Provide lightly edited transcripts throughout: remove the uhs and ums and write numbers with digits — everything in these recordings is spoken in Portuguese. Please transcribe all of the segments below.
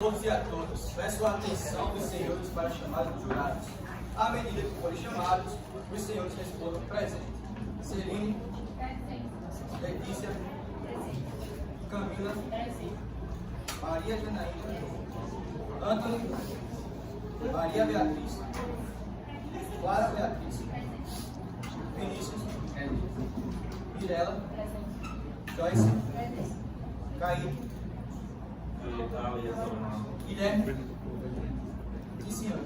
todos e a todos, peço a atenção dos senhores para chamar os jurados. À medida que forem chamados, os senhores respondam presente. Celine, Letícia, Camila, Maria Janaína, Ângelo, Maria Beatriz, Clara Beatriz, Vinícius, Mirela, Joyce, Kaique, Guilherme e senhor.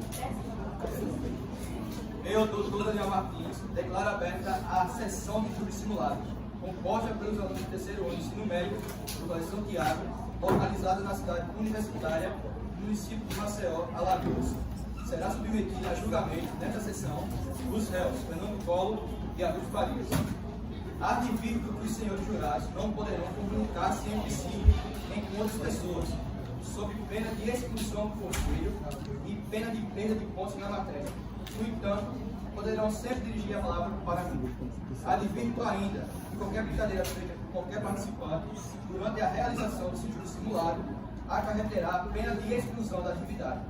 Eu, doutor Daniel Martins, declaro aberta a sessão de júri simulado, composta pelos alunos do terceiro ano de ensino médio do Colégio Santiago, localizada na cidade universitária do município de Maceió, Alagoas. Será submetida a julgamento nesta sessão os réus Fernando Collor e Augusto Farias. Advirto que os senhores jurados não poderão comunicar-se entre si nem com outras pessoas, sob pena de expulsão do conselho e pena de perda de posse na matéria. No entanto, poderão sempre dirigir a palavra para mim. Advirto ainda que qualquer brincadeira feita por qualquer participante durante a realização desse júri simulado acarreterá pena de exclusão da atividade.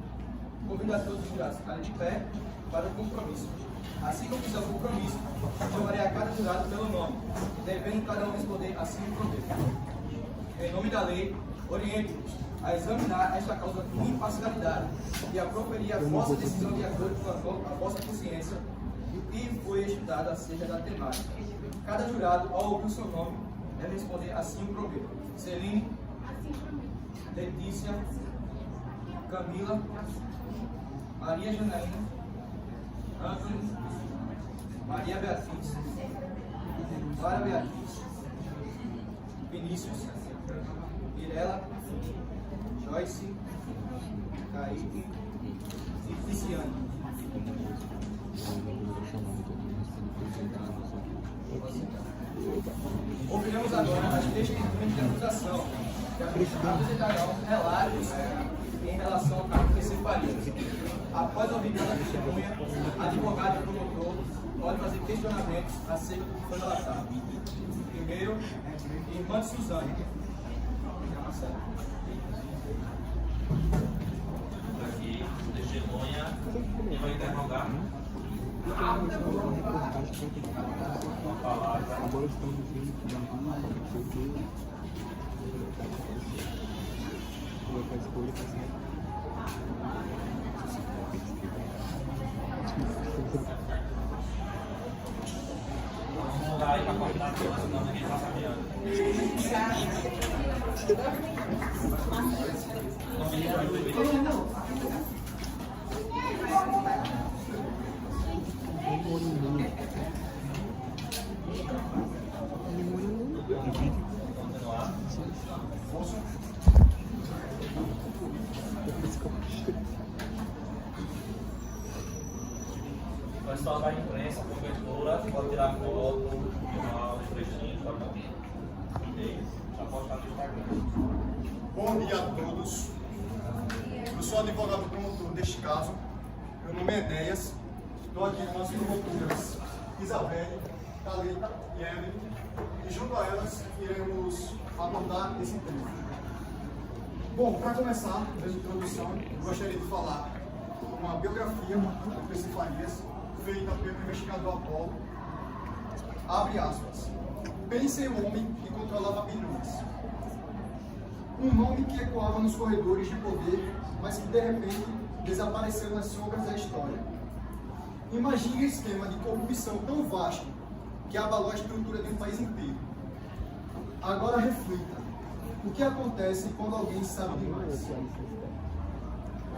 Convido a todos os jurados a ficarem de pé para o compromisso. Assim como fizer o compromisso, chamarei a cada jurado pelo nome, devendo cada um responder assim o prometo. Em nome da lei, oriento-vos a examinar esta causa com imparcialidade e a proferir a vossa decisão de acordo com a vossa consciência e o que foi estudado acerca da temática. Cada jurado, ao ouvir o seu nome, deve responder assim o prometo. Celine, Letícia, Camila, Maria Janaína, Ângelo, Maria Beatriz, Clara Beatriz, Vinícius, Mirela, Joyce, Kaique e Cristiane. Ouviremos agora as testemunhas de acusação, que apresentarão relatos em relação ao caso PC Farias. Após ouvir cada testemunha, advogado e promotor podem fazer questionamentos acerca do que foi relatado. Primeiro, irmã de Suzane. Aqui, testemunha, vai interrogar. Uma palavra. Agora estamos vendo que colocar a escolha para ser. Vamos lá aí para cortar tudo, senão ninguém passa o pessoal da imprensa, a cobertura, pode tirar foto, filmar os trechinhos, tá bom? Ok? Já pode estar no Instagram. Bom dia a todos. Eu sou advogado promotor deste caso. Meu nome é Enéas. Estou aqui com as promotoras Isabelle, Thalita e Evelyn. E junto a elas iremos abordar esse tema. Bom, para começar, a introdução, eu gostaria de falar uma biografia do PC Farias, feita pelo investigador Apolo. Abre aspas. Pense em um homem que controlava bilhões. Um nome que ecoava nos corredores de poder, mas que de repente desapareceu nas sombras da história. Imagine um esquema de corrupção tão vasto que abalou a estrutura de um país inteiro. Agora reflita. O que acontece quando alguém sabe demais?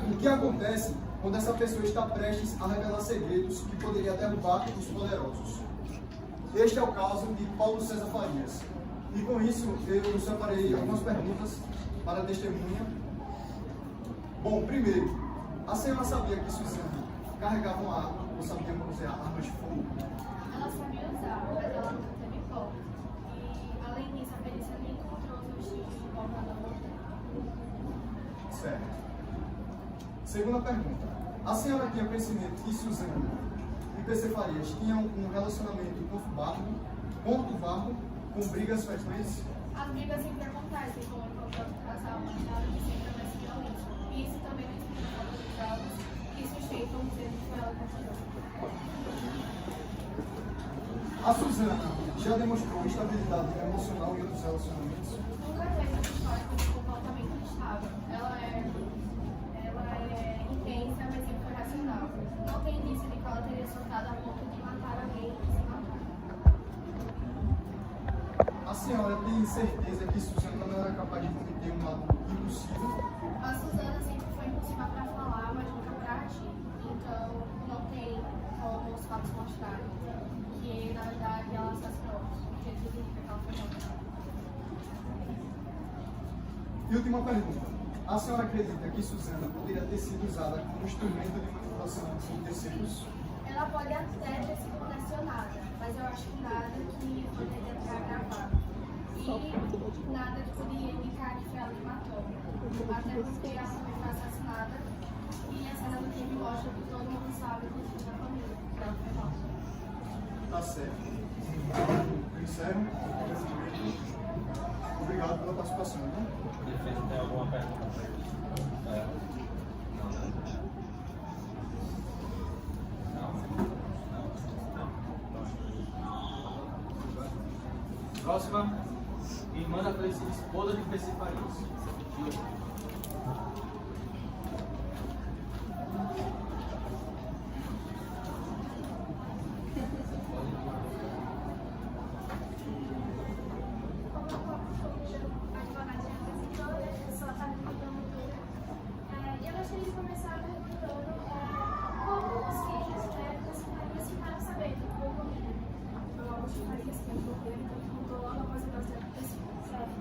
O que acontece quando essa pessoa está prestes a revelar segredos que poderia derrubar os poderosos? Este é o caso de Paulo César Farias. E com isso, eu separei algumas perguntas para a testemunha. Bom, primeiro, a senhora sabia que Suzane carregava uma arma ou sabia manusear armas de fogo? Ela sabia usar, mas ela nunca teve foco. E, além disso, a perícia nem encontrou os vestígios de portador mortal. Certo. Segunda pergunta. A senhora tinha conhecimento que Suzane e PC Farias tinham um relacionamento conturbado com brigas frequentes? As brigas sempre acontecem com o próprio casal, mas nada de sempre mais violência. A Suzana já demonstrou estabilidade emocional em outros relacionamentos? Nunca teve uma história de comportamento instável. Ela é intensa, mas sempre foi racional. Não tem indício de que ela teria surtado a ponto de matar alguém e se matar. A senhora tem certeza que Suzana não era capaz de cometer um ato impossível? A Suzana sempre foi impulsiva para falar, mas nunca para agir. Então, não tem como os fatos mostrarem que, na verdade, ela assassinou. Porque tudo indica que ela foi morta. E última pergunta. A senhora acredita que Suzana poderia ter sido usada como instrumento de manipulação de terceiros? Ela pode até ter sido pressionada, mas eu acho que nada que poderia ter agravado. E nada que poderia indicar que foi ela que matou. Até porque a mãe foi assassinada e a cena do crime mostra que todo mundo sabe, inclusive a família, que ela foi morta. Tá certo. Eu encerro. Obrigado pela participação. Né? A defesa tem alguma pergunta para ele? Não, né? Próxima, irmã da falecida esposa de PC Farias. Eu gostaria de começar perguntando como os filhos ficaram sabendo do ocorrido. Eu acho que Farias que ocorreu, então contou logo após a morte da pessoa, certo?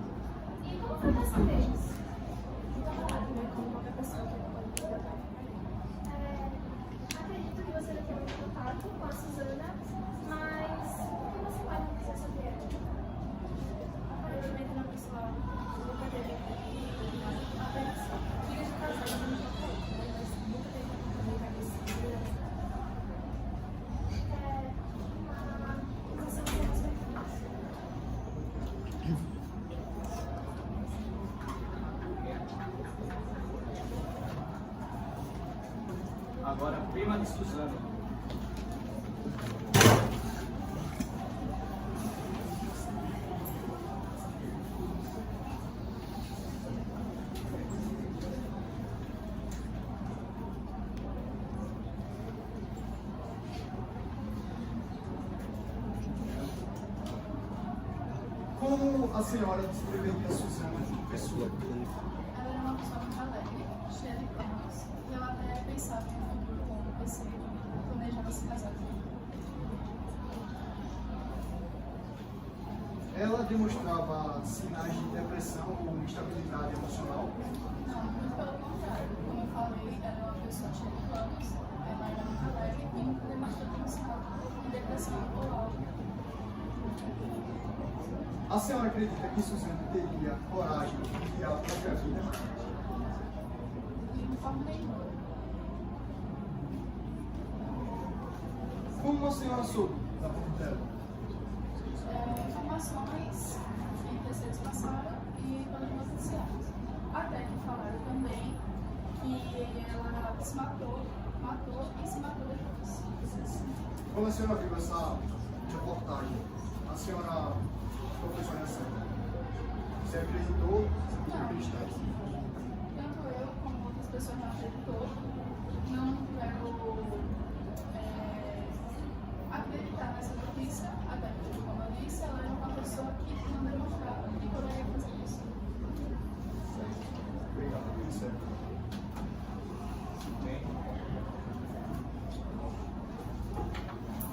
E como foi dessa vez? Então, como qualquer pessoa que pode tratar. Acredito que você não tem muito contato com a Suzana, mas o que você pode dizer sobre ela? Aparentemente, uma pessoa nunca teve apenas filhos de casais, mas nunca teve comportamento agressivo. Você não tem mais filhos. Agora, prima de Suzana. Como a senhora descreveria a Suzana como pessoa? Ela era uma pessoa muito alegre, cheia de planos, e ela até pensava em um futuro com o PC, planejava se casar. Ela demonstrava sinais de depressão ou instabilidade emocional? Não, muito pelo contrário. Como eu falei, ela é uma pessoa cheia de planos, ela era muito alegre e nunca demonstrou nenhum sinal de depressão ou algo. A senhora acredita que Suzana teria coragem de tirar a própria vida? De forma nenhuma. Como a senhora soube da morte dela? Informações que terceiros passaram e pelos noticiários. Até que falaram também que ela se matou e se matou depois. Quando a senhora viu essa reportagem, a senhora professora nessa, você acreditou? Você acreditou? Tanto eu como outras pessoas não acreditou, não tiveram acreditar nessa notícia, até porque, como eu disse, ela era uma pessoa que não demonstrava que poderia fazer isso. Obrigado, isso é.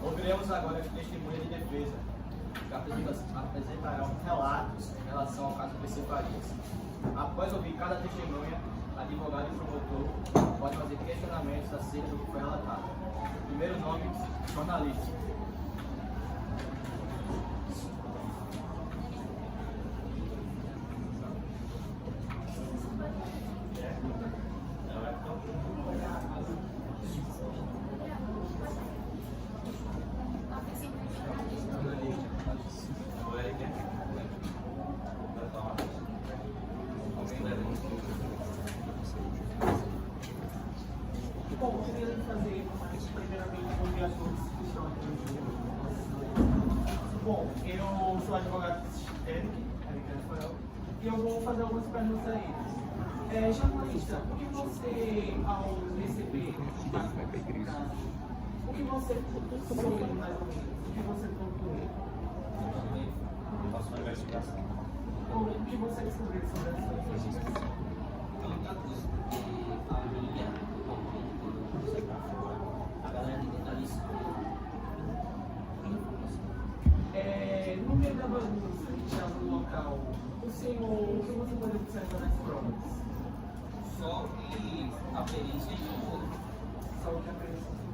Ouviremos agora a testemunha de defesa, que apresentarão relatos em relação ao caso PC Farias. Após ouvir cada testemunha, advogado e promotor podem fazer questionamentos acerca do que foi relatado. Primeiro nome, jornalista. Alguém leva um gostaria de fazer, primeiramente, um bom dia a todos que estão aqui hoje. Bom, eu sou advogado Eric Rafael, e eu vou fazer algumas perguntas a ele. Jornalista, o que você, ao receber o que você soube mais ou menos? O que você concluiu? Faço uma investigação. O que você descobriu sobre essa investigação? Muita coisa, porque a mídia, a galera de dentro ali no meio da bagunça que estava no local, o que você pode observar nas provas? só que a perícia informou. Só o que a perícia informou.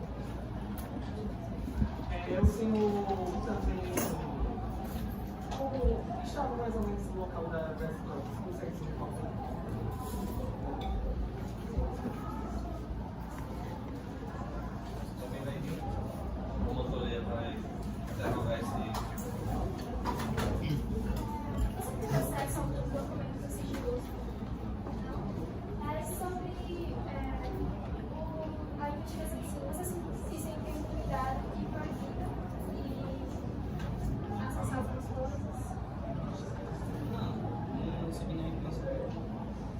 O senhor também, como estava mais ou menos no local das provas? Consegue se recordar? Também vai vir. O motorista vai interrogar esse. Você tem acesso a um documento sigiloso? Não? É sobre a investigação em si. Vocês se sentem intimidado e proibida e acessar as coisas? Não recebi nenhuma informação.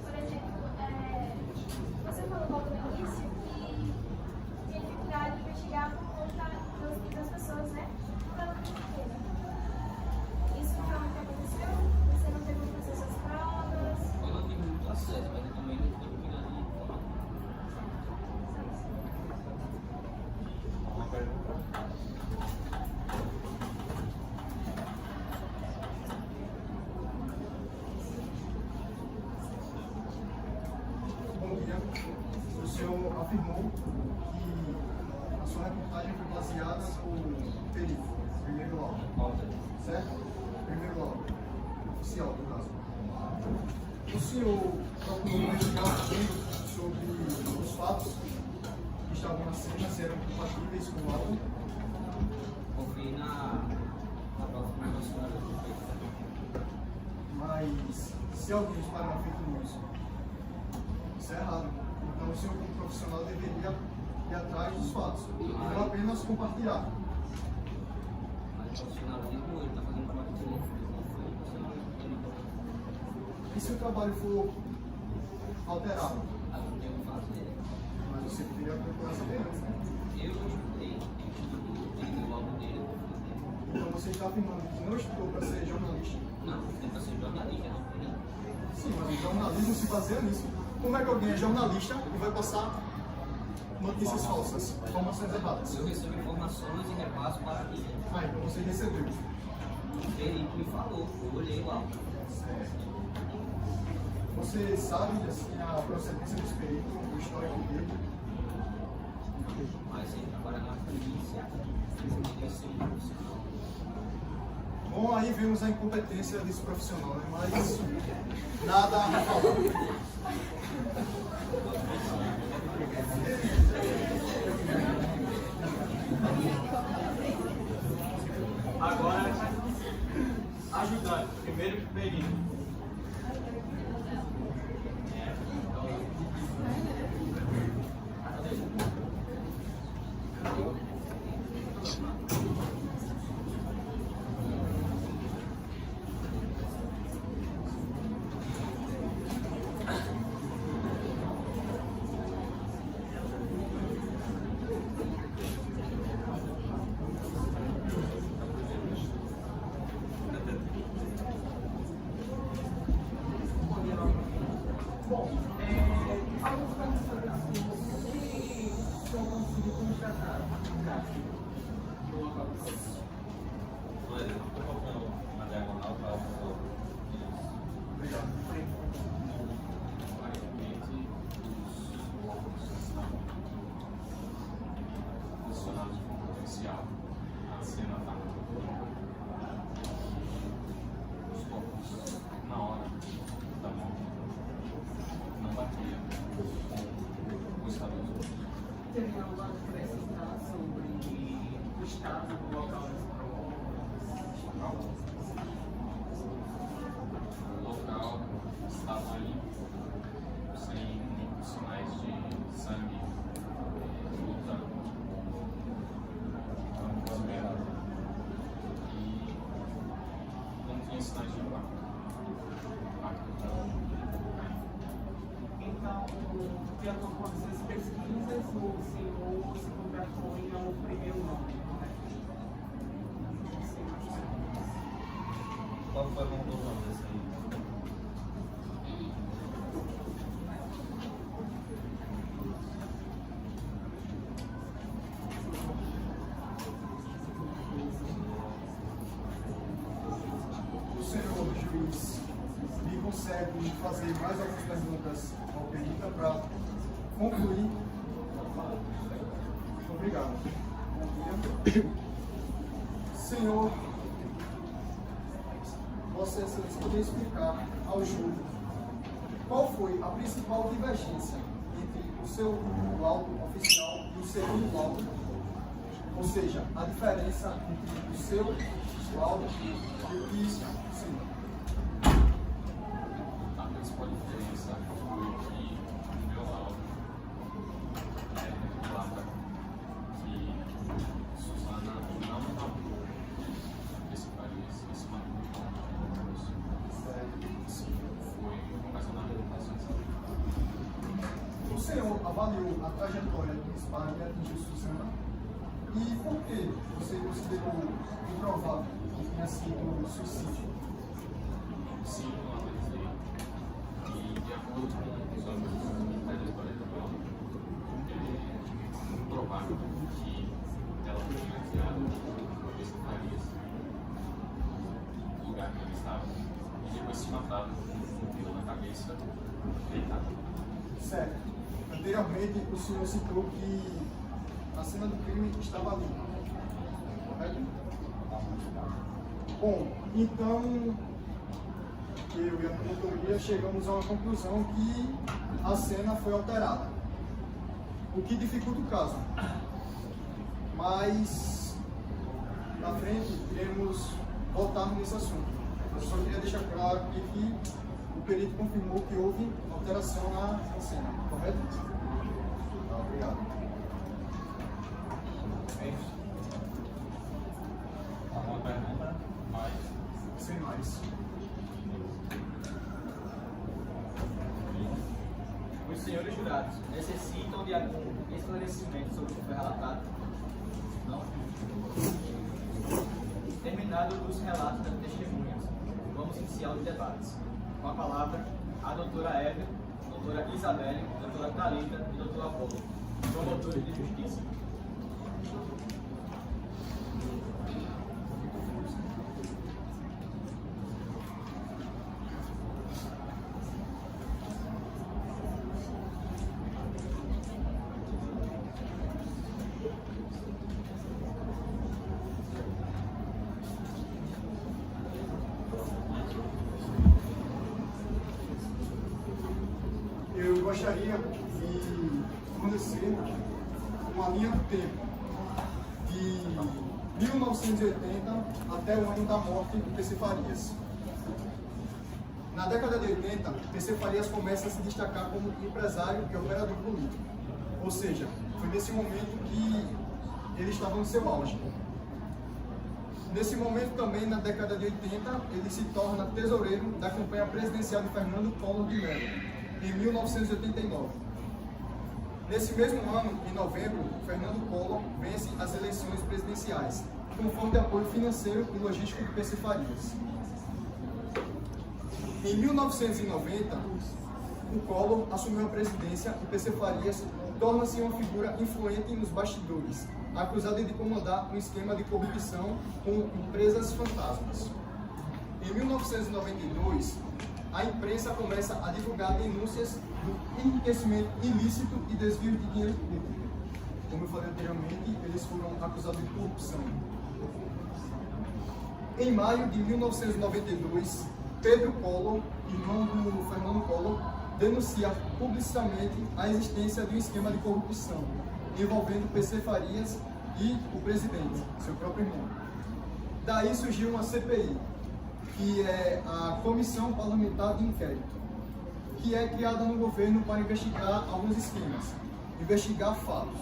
Por exemplo, você falou logo no início que tinha dificuldade de investigar por conta das pessoas, né? Isso realmente aconteceu? Você não teve muito acesso às provas? Eu não tive muito acesso, mas eu também não tive cuidado de informar. Uma pergunta. Bom dia. O senhor afirmou que a sua reportagem foi baseada no perito, primeiro laudo, certo? Primeiro laudo, oficial do caso. O senhor procurou investigar sobre os fatos que estavam na cena, se eram compatíveis com o laudo, Conferi na próxima relacionada do feito. mas se alguém espalhar uma fake news, isso é errado. Então o senhor, como profissional, deveria ir atrás dos fatos, e não apenas compartilhar. Mas o profissionalismo, ele está fazendo trabalho excelente, mas não foi o profissionalismo que ele não E se o trabalho for alterado? não tem o que fazer. Mas você deveria procurar saber antes, né? Eu estudei o álbum dele, Então você está afirmando que não estudou para ser jornalista. não, tem para ser jornalista, não foi. Sim, mas o jornalismo se baseia nisso. Como é que alguém é jornalista e vai passar notícias falsas, informações erradas? Eu recebo informações e repasso para mim. Ah, então você recebeu. O perito me falou, eu olhei o álbum. Você sabe assim, a procedência desse perito, o histórico dele? Mas ele trabalha na polícia, ele é ser um profissional. Bom, aí vemos a incompetência desse profissional, né? Mas nada a falar. Agora, ajudante, primeiro perito. Bom, alguns pontos sobre assim, o que o senhor conseguiu constatar no caso do local do crime? Mas eu estou colocando uma diagonal para o pessoal. Obrigado. Aparentemente, os funcionários de potencial, a cena está os corpos na hora da morte não batia com o estado dos outros. Teria algo a acrescentar sobre o estado do local das provas? O local estava limpo, sem sinais de sangue, de acordo com as suas pesquisas, o senhor se contratou em um primeiro nome, correto? Qual foi a conclusão desse aí? O senhor juiz me consegue fazer mais algumas perguntas ao perita para concluir? Obrigado. Senhor, Vossa Excelência poderia explicar ao júri qual foi a principal divergência entre o seu laudo oficial e o segundo laudo? Ou seja, a diferença entre o seu laudo e o que sim. A principal diferença foi que o meu laudo relata que Suzana não matou esse país, esse matou sim, foi ocasionado pela Suzana. O senhor avaliou a trajetória do disparo que atingiu Suzana? E por que você considerou improvável que tenha sido suicídio? Sim, eu analisei. E de acordo com os órgãos da trajetória do laudo, é improvável que ela tenha tirado o esse Farias do lugar que ele estava e depois se matado com um tiro na cabeça, deitado. Certo. Anteriormente, o senhor citou que a cena do crime estava ali. Correto? Bom, então, eu e a promotoria chegamos a uma conclusão que a cena foi alterada, o que dificulta o caso. Mas, na frente, iremos voltar nesse assunto. Eu só queria deixar claro aqui que o perito confirmou que houve alteração na cena, correto? Obrigado. Alguma pergunta? Mais? Sem mais. Os senhores jurados necessitam de algum esclarecimento sobre o que foi relatado? Não? Terminado os relatos das testemunhas, vamos iniciar os debates. Com a palavra, a doutora Eva, doutora Isabelle, doutora Thalita e doutora Apolo, promotores de justiça. Eu gostaria de fornecer uma linha do tempo de 1980 até o ano da morte do PC Farias. Na década de 80, PC Farias começa a se destacar como empresário e operador político. Ou seja, foi nesse momento que ele estava no seu auge. Nesse momento também, na década de 80, ele se torna tesoureiro da campanha presidencial de Fernando Collor de Mello, em 1989. Nesse mesmo ano, em novembro, Fernando Collor vence as eleições presidenciais, com forte apoio financeiro e logístico de PC Farias. Em 1990, o Collor assumiu a presidência e PC Farias torna-se uma figura influente nos bastidores, acusado de comandar um esquema de corrupção com empresas fantasmas. Em 1992, a imprensa começa a divulgar denúncias do enriquecimento ilícito e desvio de dinheiro público. Como eu falei anteriormente, eles foram acusados de corrupção. Em maio de 1992, Pedro Collor, irmão do Fernando Collor, denuncia publicamente a existência de um esquema de corrupção envolvendo PC Farias e o presidente, seu próprio irmão. Daí surgiu uma CPI, que é a Comissão Parlamentar de Inquérito, que é criada no governo para investigar alguns esquemas, investigar fatos.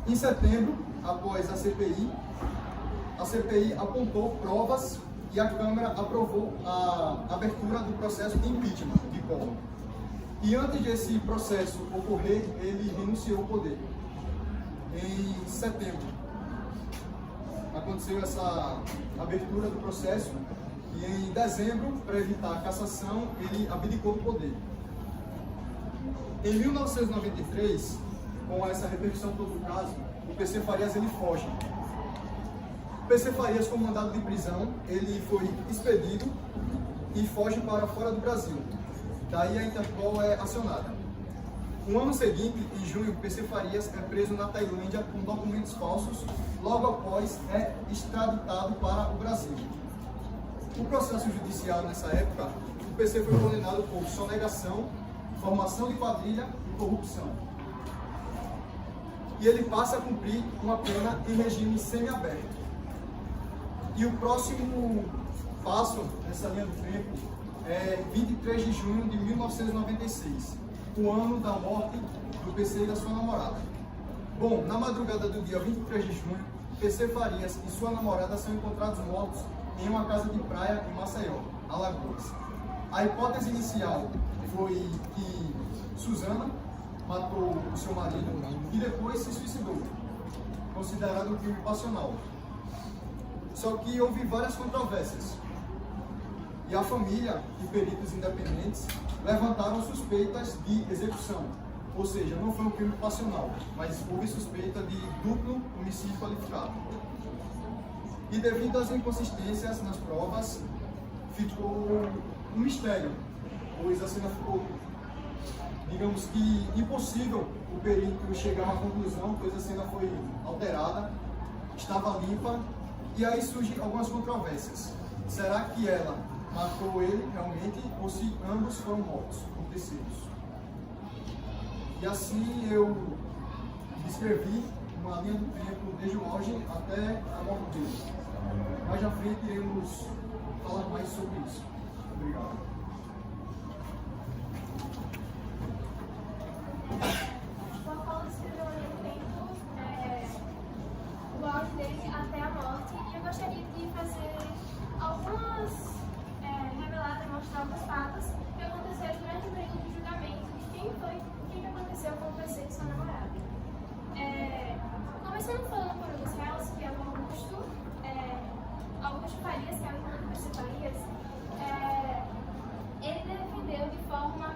Em setembro, após a CPI apontou provas e a Câmara aprovou a abertura do processo de impeachment de Collor. E antes desse processo ocorrer, ele renunciou ao poder. Em setembro, aconteceu essa abertura do processo e em dezembro, para evitar a cassação, ele abdicou do poder. Em 1993, com essa repercussão todo o caso, o PC Farias ele foge. O PC Farias, com mandado de prisão, ele foi expedido e foge para fora do Brasil. Daí a Interpol é acionada. No ano seguinte, em junho, o PC Farias é preso na Tailândia com documentos falsos, logo após é extraditado para o Brasil. O processo judicial nessa época, o PC foi condenado por sonegação, formação de quadrilha e corrupção. E ele passa a cumprir uma pena em regime semiaberto. E o próximo passo nessa linha do tempo é 23 de junho de 1996, o ano da morte do PC e da sua namorada. Bom, na madrugada do dia 23 de junho, PC Farias e sua namorada são encontrados mortos em uma casa de praia em Maceió, Alagoas. A hipótese inicial foi que Suzana matou o seu marido e depois se suicidou, considerado um crime passional. Só que houve várias controvérsias. E a família e peritos independentes levantaram suspeitas de execução. Ou seja, não foi um crime passional, mas houve suspeita de duplo homicídio qualificado. E devido às inconsistências nas provas, ficou um mistério, pois a cena ficou, digamos que, impossível o perito chegar a uma conclusão, pois a cena foi alterada, estava limpa, e aí surgem algumas controvérsias. Será que ela matou ele realmente, ou se ambos foram mortos por terceiros? E assim eu descrevi uma linha do tempo desde o auge até a morte dele. Mais à frente iremos falar mais sobre isso. Obrigado. Só fala descrever uma linha do tempo, o auge dele até a morte, e eu gostaria de fazer algumas revelar, demonstrar alguns fatos que aconteceram durante o período de julgamento de quem foi, o que aconteceu com o PC e sua namorada. Começando falando por um dos réus, que é o Augusto Farias, que é o irmão do PC Farias, ele defendeu de forma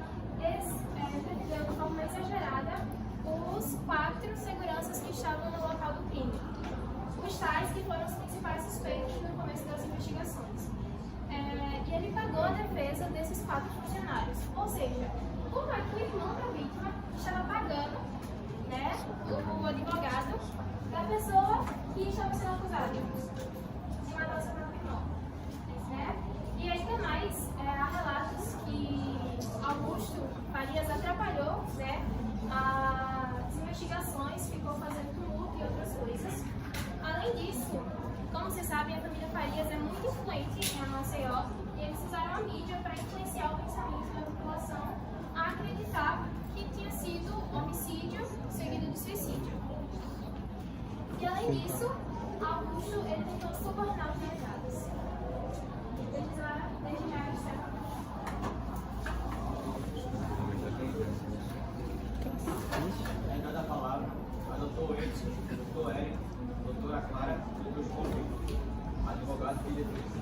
exagerada os 4 seguranças que estavam no local do crime, os tais que foram os principais suspeitos no começo das investigações. E ele pagou a defesa desses 4 funcionários. Ou seja, como é que o irmão da vítima estava pagando, né, o advogado da pessoa que estava sendo acusada de matar o seu próprio irmão. Né? E ainda mais, há relatos que Augusto Farias atrapalhou, né, as investigações, ficou fazendo tumulto e outras coisas. Além disso, como vocês sabem, a família Farias é muito influente em Maceió e eles usaram a mídia para influenciar o pensamento da população a acreditar que tinha sido homicídio seguido de suicídio. E além disso, Augusto ele tentou subornar os delegados. Desde já está. Ainda da palavra, a doutor Edson, doutor Eric, doutora Clara, doutor João, advogado e defesa.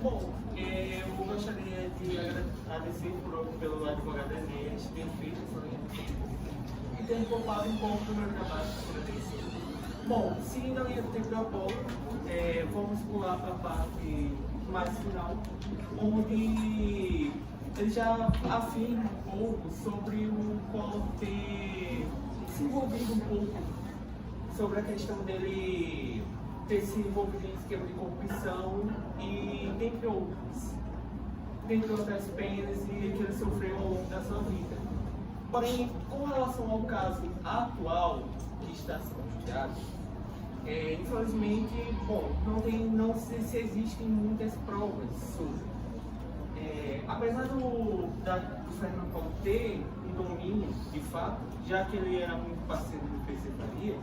Bom, eu gostaria de agradecer pelo advogado Enéas ter feito essa linha e ter poupado um pouco do meu trabalho para agradecer. Bom, seguindo a linha do tempo do Apolo, vamos pular para a parte mais final, onde ele já afirma um pouco sobre o Collor ter se envolvido um pouco sobre a questão dele ter se envolvido em esquema de corrupção e dentre outras penas e que ele sofreu ao longo da sua vida. Porém, com relação ao caso atual que está sendo julgado, infelizmente, bom, não sei se existem muitas provas sobre. Apesar do Fernando Collor ter um domínio, de fato, já que ele era muito parceiro do PC Farias,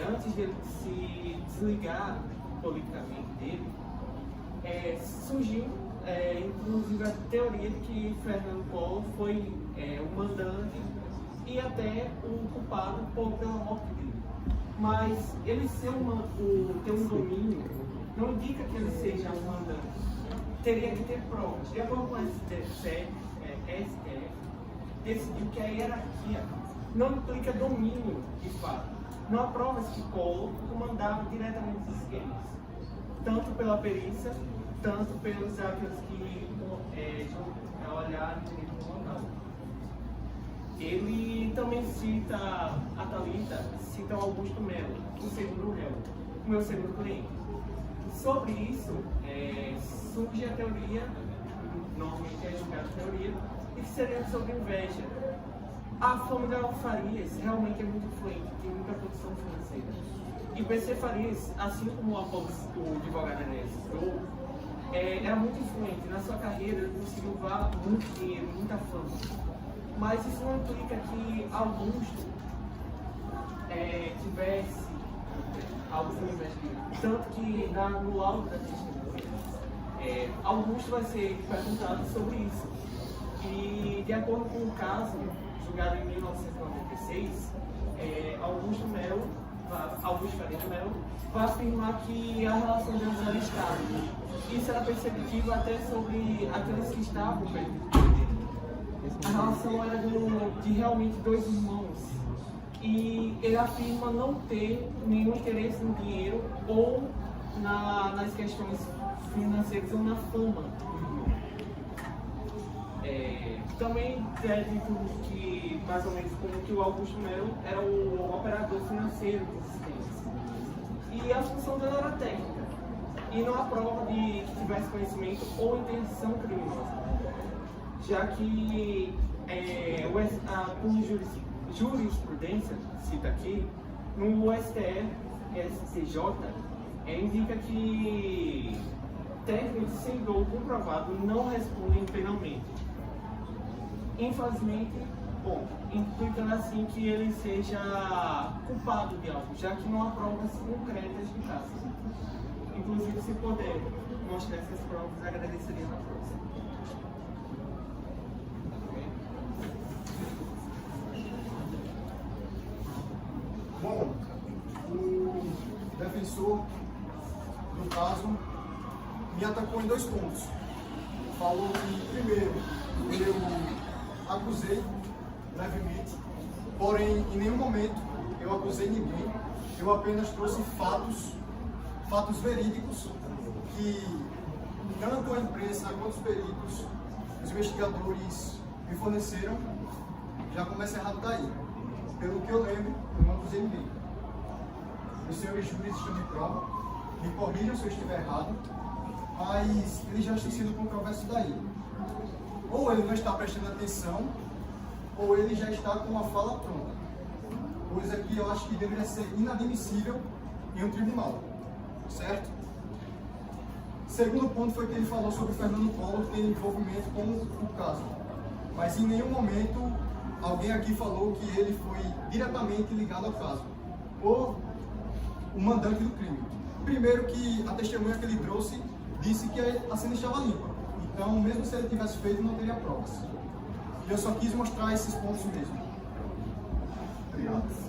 antes de ele se desligar politicamente dele, surgiu, inclusive, a teoria de que Fernando Collor foi o mandante e até o culpado pela morte dele. Mas ele ter um domínio não indica que ele seja um mandante. Teria que ter provas. De acordo com o STF, decidiu que a hierarquia não implica domínio de fato. Não há provas que Collor comandava diretamente os esquemas, tanto pela perícia, tanto pelos aqueles que olharam e comandavam. Ele também cita, a Thalita cita o Augusto Melo, o segundo réu, o meu segundo cliente. Sobre isso, surge a teoria, normalmente é julgada a teoria, e que seria sobre inveja. A família Farias realmente é muito influente, tem muita produção financeira. E PC Farias, assim como o advogado Enéas citou, era muito influente. Na sua carreira ele conseguiu muito dinheiro, muita fama. Mas isso não implica que Augusto tivesse algo semelhante. Tanto que no laudo da testemunha, Augusto vai ser perguntado sobre isso. E de acordo com o caso, julgado em 1996, Augusto Faria Melo vai afirmar que a relação deles era estável. Isso era perceptível até sobre aqueles que estavam perto dele. A relação era de realmente dois irmãos. E ele afirma não ter nenhum interesse no dinheiro ou nas questões financeiras ou na fama do irmão. Também é dito que, mais ou menos, como que o Augusto Melo era o operador financeiro dos sistemas. E a função dele era técnica. E não há prova de que tivesse conhecimento ou intenção criminosa. Já que, por jurisprudência, cita aqui, no STJ, indica que técnicos sem dolo comprovado não respondem penalmente. Infelizmente, implicando assim que ele seja culpado de algo, já que não há provas concretas de caso. Inclusive, se puder mostrar essas provas, agradeceria na próxima. Bom, o defensor do caso me atacou em 2 pontos. Falou que, primeiro, eu acusei levemente, porém, em nenhum momento eu acusei ninguém. Eu apenas trouxe fatos verídicos que tanto a imprensa quanto os peritos, os investigadores me forneceram. Já começa errado daí. Pelo que eu lembro, eu não acusei ninguém. Os senhores júris estão de prova, me corrijam se eu estiver errado, mas ele já está sendo controverso daí. Ou ele não está prestando atenção, ou ele já está com uma fala pronta. Coisa que eu acho que deveria ser inadmissível em um tribunal. Certo? Segundo ponto foi que ele falou sobre o Fernando Collor ter envolvimento com o caso. Mas em nenhum momento alguém aqui falou que ele foi diretamente ligado ao caso, ou o mandante do crime. Primeiro que a testemunha que ele trouxe disse que a cena estava limpa. Então, mesmo se ele tivesse feito, não teria provas. E eu só quis mostrar esses pontos mesmo. Obrigado.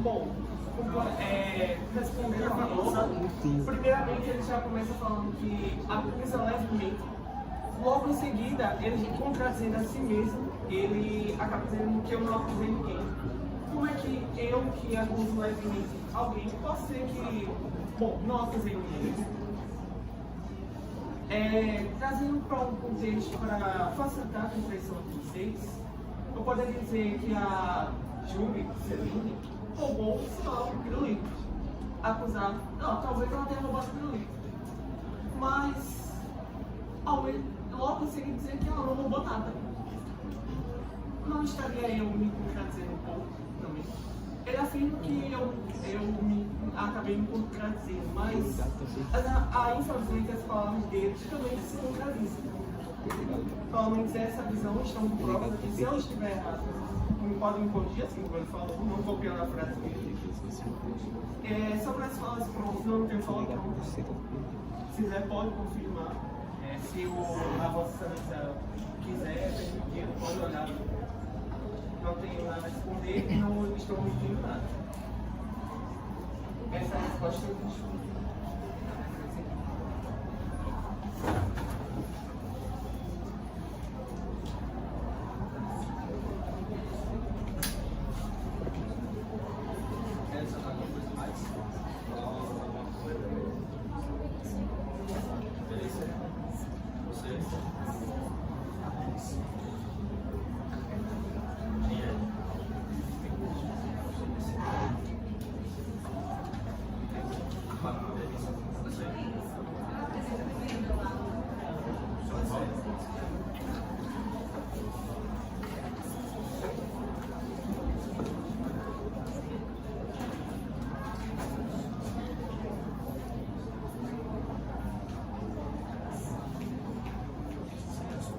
Bom, respondendo a pergunta, primeiramente ele já começa falando que acusa levemente. Logo em seguida, ele contradizendo a si mesmo, ele acaba dizendo que eu não acusei ninguém. Como é que eu, que acuso levemente alguém, posso ser que, não acusei ninguém? Trazendo para um contexto para facilitar a compreensão de vocês, eu poderia dizer que a Júlia Celine roubou, sei lá, um pirulito. Acusado, talvez ela tenha roubado o pirulito. Mas, logo em seguida dizer que ela não roubou nada. Não estaria eu me contradizendo um pouco também? Ele afirma que eu acabei me contradizendo, mas infelizmente as palavras dele também se contradizem. Pelo menos essa visão estão de prova que se eu estiver errado, podem me corrigir, assim como ele falou, não copiando a frase dele. Sobre as falas prontas, não tem fala pronta. Se quiser, pode confirmar. Se a Vossa Excelência quiser, permitir, pode olhar. Não tenho nada a responder e não estou omitindo nada. Essa é a resposta que eu estou.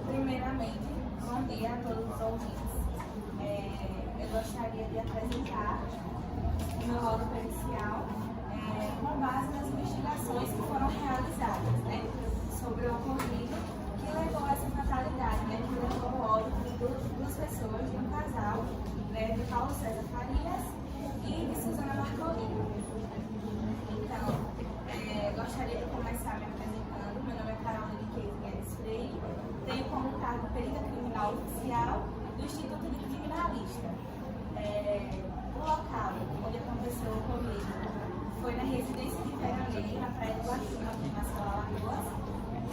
Primeiramente, bom dia a todos os ouvintes. Eu gostaria de apresentar o meu laudo pericial com base nas investigações que foram realizadas, né, sobre o ocorrido que levou a essa fatalidade, né, que levou ao óbito de duas pessoas, de um casal, né, de Paulo César Farias e de Suzana Marcolino. Então, gostaria de começar me apresentando. Meu nome é Carolina Guedes Freire. Tenho como cargo perita criminal oficial do Instituto de Criminalista. O local onde aconteceu o ocorrido foi na residência de veraneio, na Praia do Guaxima, aqui na Alagoas.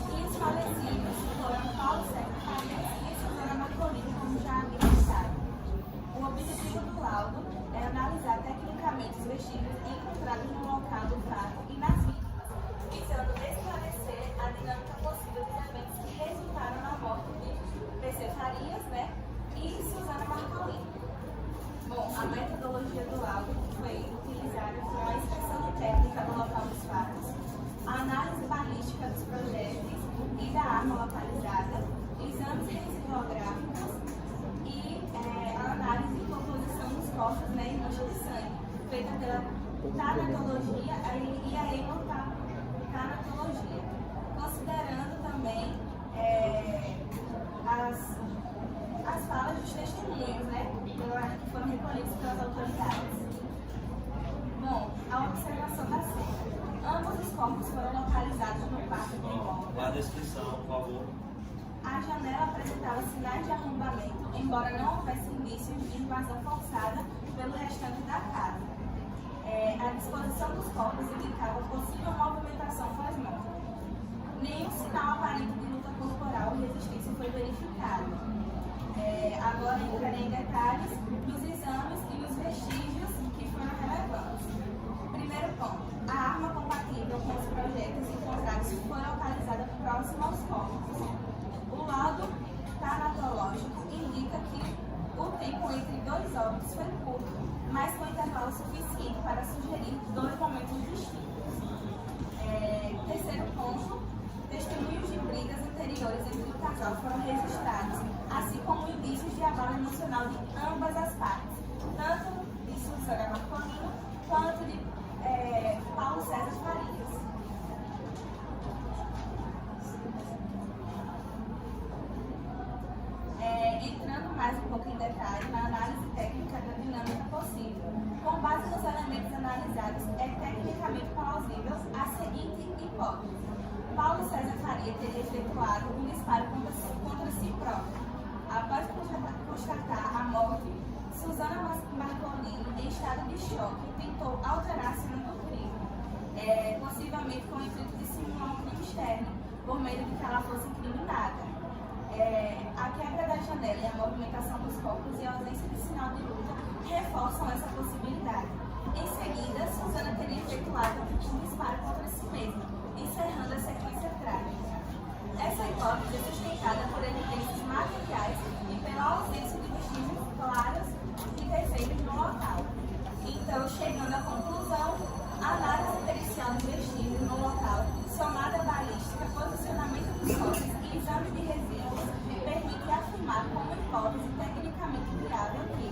E os falecidos foram Paulo César Farias e Suzana Marcolino, como já havia citado. O objetivo do laudo é analisar tecnicamente os vestígios encontrados no local do fato e nas vítimas, visando esclarecer a dinâmica possível dos eventos que resultaram na morte de PC Farias, né, e Suzana Marcolino. Bom, a metodologia do laudo foi utilizada com a inspeção técnica do local dos fatos, a análise balística dos projéteis e da arma localizada, exames residuográficos e a análise de composição dos corpos, né, e mancha de sangue, feita pela tanatologia e a hemotanatologia, considerando também as falas dos testemunhos, né, que foram recolhidos pelas autoridades. Bom, a observação da cena. Ambos os corpos foram localizados no quarto do imóvel. A descrição, por favor. A janela apresentava sinais de arrombamento, embora não houvesse indícios de invasão forçada pelo restante da casa. A disposição dos corpos indicava possível movimentação com as mãos. Nenhum sinal aparente de luta corporal ou resistência foi verificado. Agora entrarei em detalhes dos exames e os vestígios que foram relevantes. Primeiro ponto, a arma compatível com os projéteis encontrados foi localizada próximo aos corpos. O laudo tanatológico indica que o tempo entre dois óbitos foi curto, mas com intervalo suficiente para sugerir dois momentos distintos. Terceiro ponto, testemunhos de brigas anteriores entre o casal foram registrados, assim como indícios de abalo emocional de ambas as partes, tanto de Suzana Marcolino quanto de Paulo César Farias. Entrando mais um pouco em detalhe na análise técnica da dinâmica possível. Com base nos elementos analisados, é tecnicamente plausível a seguinte hipótese. Paulo César Faria teria efetuado um disparo contra si próprio. Após constatar a morte, Suzana Marcolino, em estado de choque, tentou alterar a cena do crime, possivelmente com o intuito de simular um crime externo, por meio de que ela fosse incriminada. A quebra da janela e a movimentação dos corpos e a ausência de sinal de luta reforçam essa possibilidade. Em seguida, Suzana teria efetuado um disparo contra si mesma, encerrando a sequência trágica. Essa hipótese é sustentada por evidências materiais e pela ausência de vestígios claros de terceiros no local. Então, chegando à conclusão, a análise pericial dos vestígios no local, somada à balística, posicionamento dos corpos exame de resíduos permite afirmar como hipótese tecnicamente viável que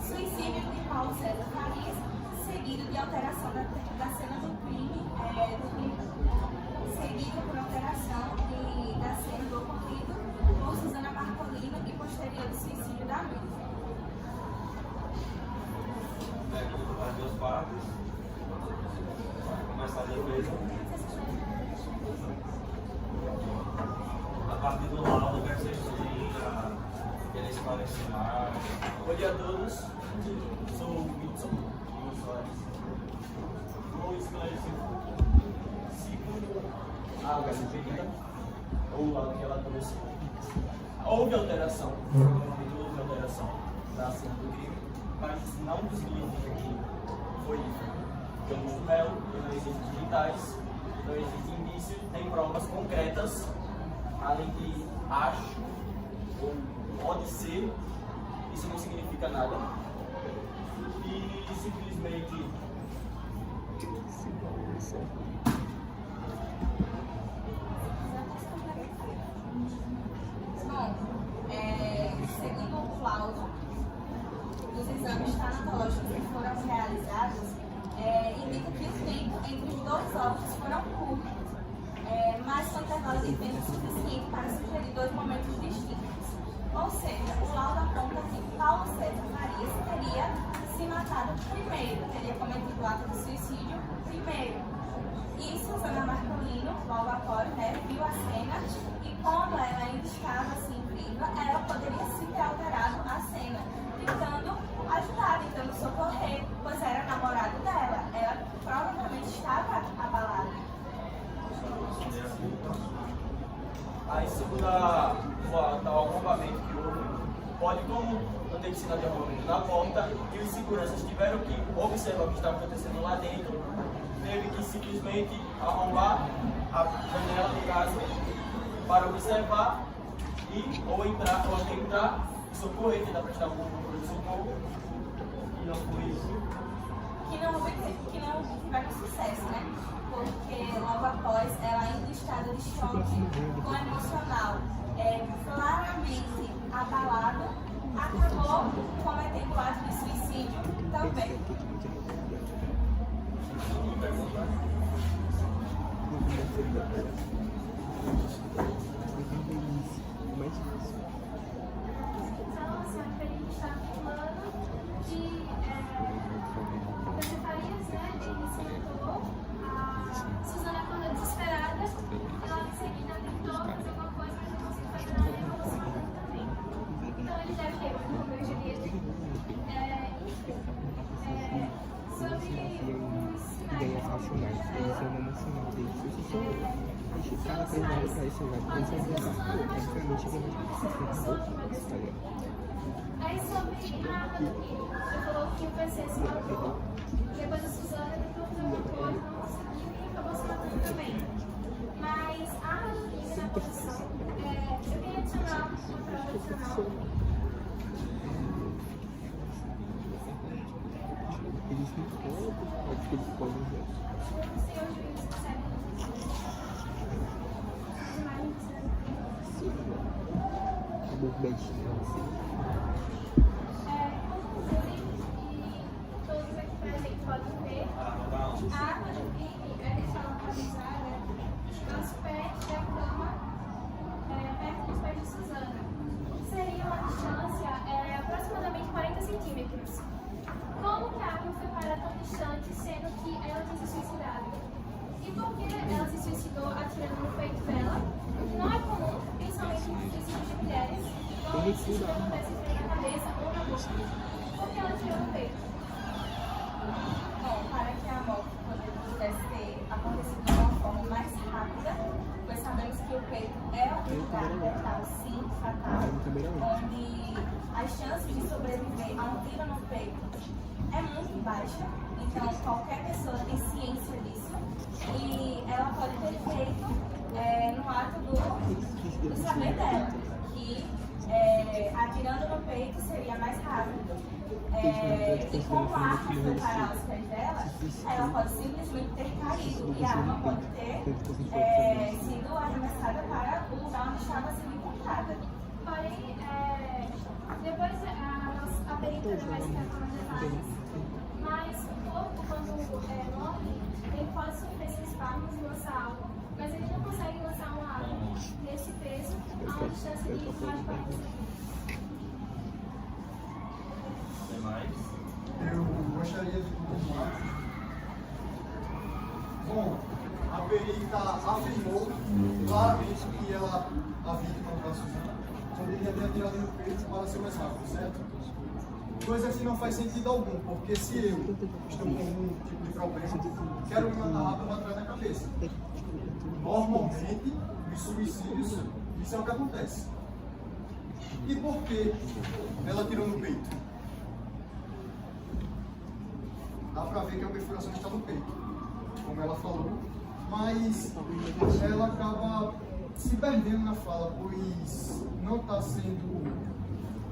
suicídio de Paulo César Farias, seguido de alteração da cena do crime, seguido por alteração da cena do ocorrido por Suzana Marcolino e posterior do suicídio da vítima. As duas partes. Começar a defesa. A partir do laudo, quer ser querer esclarecer mais. Bom dia a todos. Sou o Whitson Soares. Vou esclarecer segundo a HCPI, ou a que ela trouxe. Houve alteração, provavelmente houve alteração da cena do crime, mas isso não significa que foi Augusto Melo, não existem digitais, não existem indícios, nem provas concretas, além de acho ou pode ser, isso não significa nada. E simplesmente Bom, segundo o laudo dos exames tanatológicos que foram realizados, indica que o tempo entre os dois óbitos foram curtos, mas com intervalo de tempo suficiente para sugerir dois momentos distintos. Ou seja, o laudo aponta que Paulo César Farias teria se matado primeiro, teria cometido o ato de suicídio primeiro. E Suzana Marcolino, logo após, viu a cena e como ela ainda estava assim viva, ela poderia sim ter alterado a cena, tentando ajudar, tentando socorrer, pois era namorado dela. Ela provavelmente estava abalada. Aí, segundo o arrombamento que houve, pode, como não tem sinal de arrombamento na porta, e os seguranças tiveram que observar o que estava acontecendo lá dentro, teve que simplesmente arrombar a janela do caso para observar ou entrar e socorrer, tentar prestar algum tipo de socorro, e não foi isso. Que não tiveram sucesso, né? Porque logo após ela ainda em estado de choque com o emocional claramente abalado, acabou cometendo o ato de suicídio também. Então, assim, a gente está falando que o César Farias, ele sentou, a Suzana acordou desesperada, e logo em seguida tentou fazer alguma coisa, mas não conseguiu fazer nada, e acabou se matando também. Então, ele deve ter Romeu e Julieta. Sobre os sinais. Aí sobre a arma do crime, você falou que o PC se matou, depois a Suzana tentou fazer alguma coisa, não conseguiu e acabou se matando também. Mas a arma do crime na posição, eu queria adicionar uma prova adicional. Eles não podem, pode que eles podem ver. Eu não sei onde eles recebem as imagens do O beijinho assim. todos aqui presentes podem ver. A arma do crime é deixar localizada aos pés da cama, perto dos pés de Suzana. Seria uma distância aproximadamente 40 centímetros. Como que a arma foi para tão distante, sendo que ela tinha se suicidado? E por que ela se suicidou atirando no peito dela? Não é comum, principalmente em suicídios de mulheres, normalmente se acontece na cabeça ou na boca. Por que ela atirou no peito? Bom, para que a morte pudesse ter acontecido de uma forma mais rápida, pois sabemos que o peito é um lugar letal, sim, fatal, onde as chances de sobreviver a um tiro no peito é muito baixa, então qualquer pessoa tem ciência disso e ela pode ter feito no ato do saber dela, que atirando no peito seria mais rápido. E como a arma foi parar os pés dela, ela pode simplesmente ter caído e a arma pode ter sido arremessada para o lugar onde estava sendo encontrada. Porém, depois a perita vai escrever mais detalhes, mas o corpo, quando morre, ele pode sofrer esses disparos e lançar algo, mas ele não consegue lançar uma arma nesse peso a uma distância de mais de 40 centímetros. Tem mais? Eu gostaria de continuar. Bom, a perita afirmou claramente que a vítima da Suzana poderia ter atirado no peito para ser mais rápido, certo? Coisa que não faz sentido algum, porque se eu estou com algum tipo de problema, quero me matar rápido, vou atrás da cabeça. Normalmente, nos suicídios, isso é o que acontece. E por que ela atirou no peito? Dá pra ver que a perfuração está no peito, como ela falou, mas ela acaba se perdendo na fala, pois não está sendo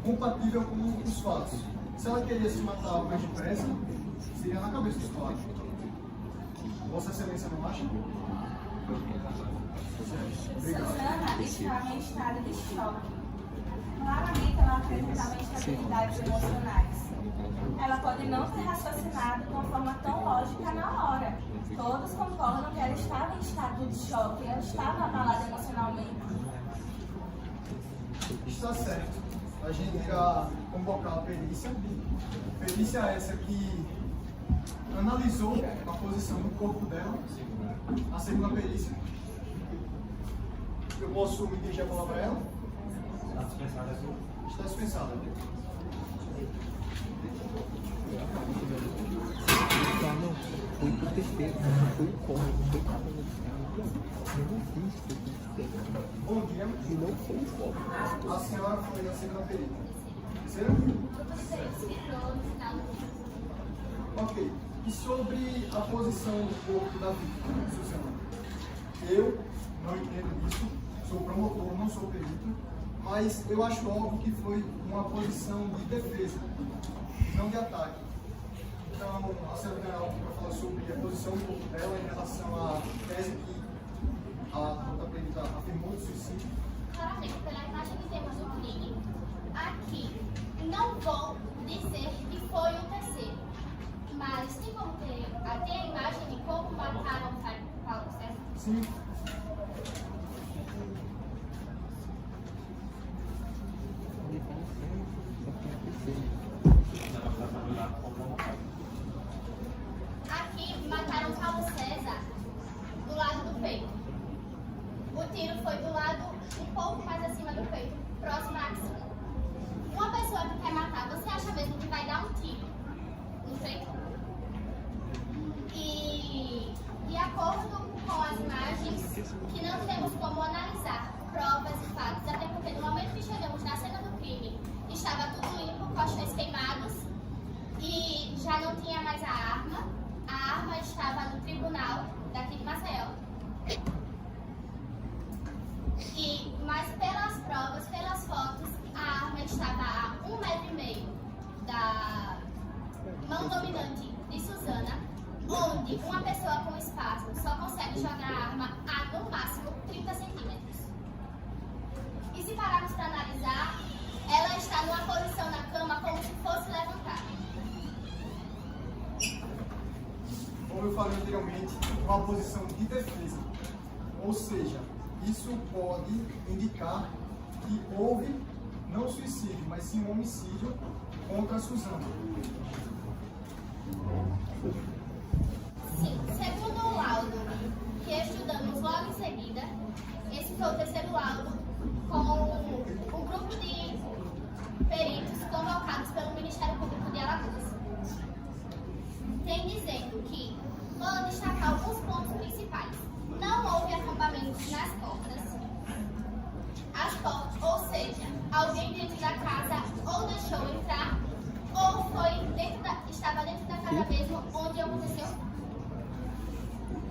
compatível com os fatos. Se ela queria se matar mais depressa, seria na cabeça dos fatos. Vossa Excelência não acha? Suzana estava em estado de choque. Claramente ela apresentava instabilidades emocionais. Ela pode não ter raciocinado de uma forma tão lógica na hora. Todos concordam que ela estava em estado de choque, ela estava abalada emocionalmente. Está certo. A gente irá convocar a perícia. Perícia essa que analisou a posição do corpo dela. A segunda perícia. Eu posso me dirigir a palavra a ela? Está dispensada aqui. Está dispensada. Não, foi pro terceiro, foi o corre, foi o cara não existe. Bom dia. E não foi o foco. A senhora foi na segunda perícia. Terceira? Ok. E sobre a posição do corpo da vítima, Suzana? Eu não entendo disso, sou promotor, não sou perito, mas eu acho óbvio que foi uma posição de defesa, não de ataque. Então, a senhora general vai falar sobre a posição do corpo dela em relação à tese que a outra perita afirmou do suicídio. Claramente, pela imagem que temos do crime, aqui não vou dizer que foi o terceiro, mas tem como ter até a imagem de como mataram o Paulo, certo? Sim. Aqui mataram o Paulo César do lado do peito. O tiro foi do lado um pouco mais acima do peito, próximo à axila. Uma pessoa que quer matar, você acha mesmo que vai dar um tiro no peito? E de acordo com as imagens, que não temos como analisar provas e fatos, até porque no momento que chegamos na cena do crime, estava tudo limpo, colchões queimados e já não tinha mais a arma. A arma estava no tribunal daqui de Maceió. Mas pelas provas, pelas fotos, a arma estava a 1,5 metro da mão dominante de Suzana, onde uma pessoa com espasmo só consegue jogar a arma a no máximo 30 centímetros. E se pararmos para analisar, ela está numa posição na cama como se fosse levantada. Como eu falei anteriormente, uma posição de defesa. Ou seja, isso pode indicar que houve não suicídio, mas sim um homicídio contra a Suzana. Sim, segundo o laudo que estudamos logo em seguida, esse foi o terceiro laudo com o grupo de peritos convocados pelo Ministério Público de Alagoas. Tem dizendo que, vou destacar alguns pontos principais. Não houve acampamentos nas portas. As portas, ou seja, alguém dentro da casa ou deixou entrar, ou estava dentro da casa mesmo onde aconteceu.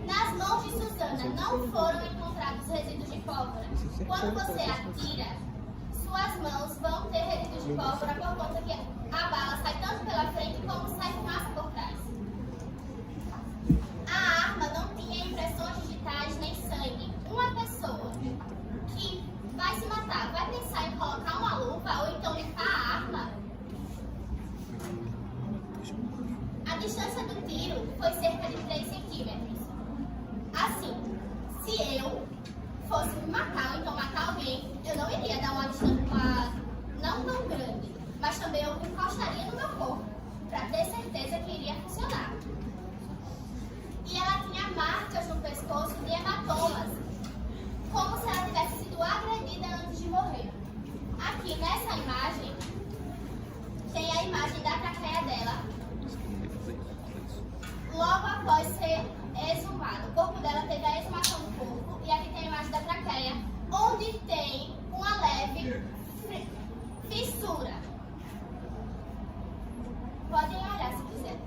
Nas mãos de Suzana não foram encontrados resíduos de pólvora. Quando você atira, suas mãos vão ter resíduos de pólvora por conta que a bala sai tanto pela frente como sai fumaça por trás. A arma não tinha impressões digitais nem sangue. Uma pessoa que vai se matar vai pensar em colocar uma luva ou então limpar a arma? A distância do tiro foi cerca de 3 centímetros. Assim, se eu fosse me matar ou então matar alguém, eu não iria dar uma distância não tão grande, mas também eu encostaria no meu corpo, para ter certeza que iria funcionar. E ela tinha marcas no pescoço de hematomas, como se ela tivesse sido agredida antes de morrer. Aqui nessa imagem, tem a imagem da traqueia dela, logo após ser exumado. O corpo dela teve a exumação do corpo, e aqui tem a imagem da traqueia, onde tem uma leve fissura. Podem olhar se quiser.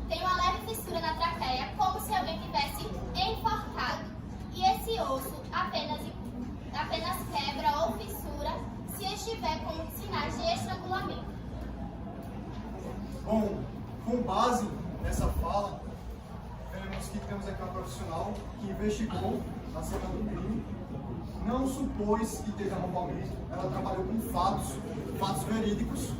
Tem uma leve fissura na traqueia, como se alguém tivesse enforcado. E esse osso apenas quebra ou fissura se estiver com sinais de estrangulamento. Bom, com base nessa fala, vemos que temos aqui uma profissional que investigou a cena do crime, não supôs que teve arrombamento, ela trabalhou com fatos verídicos.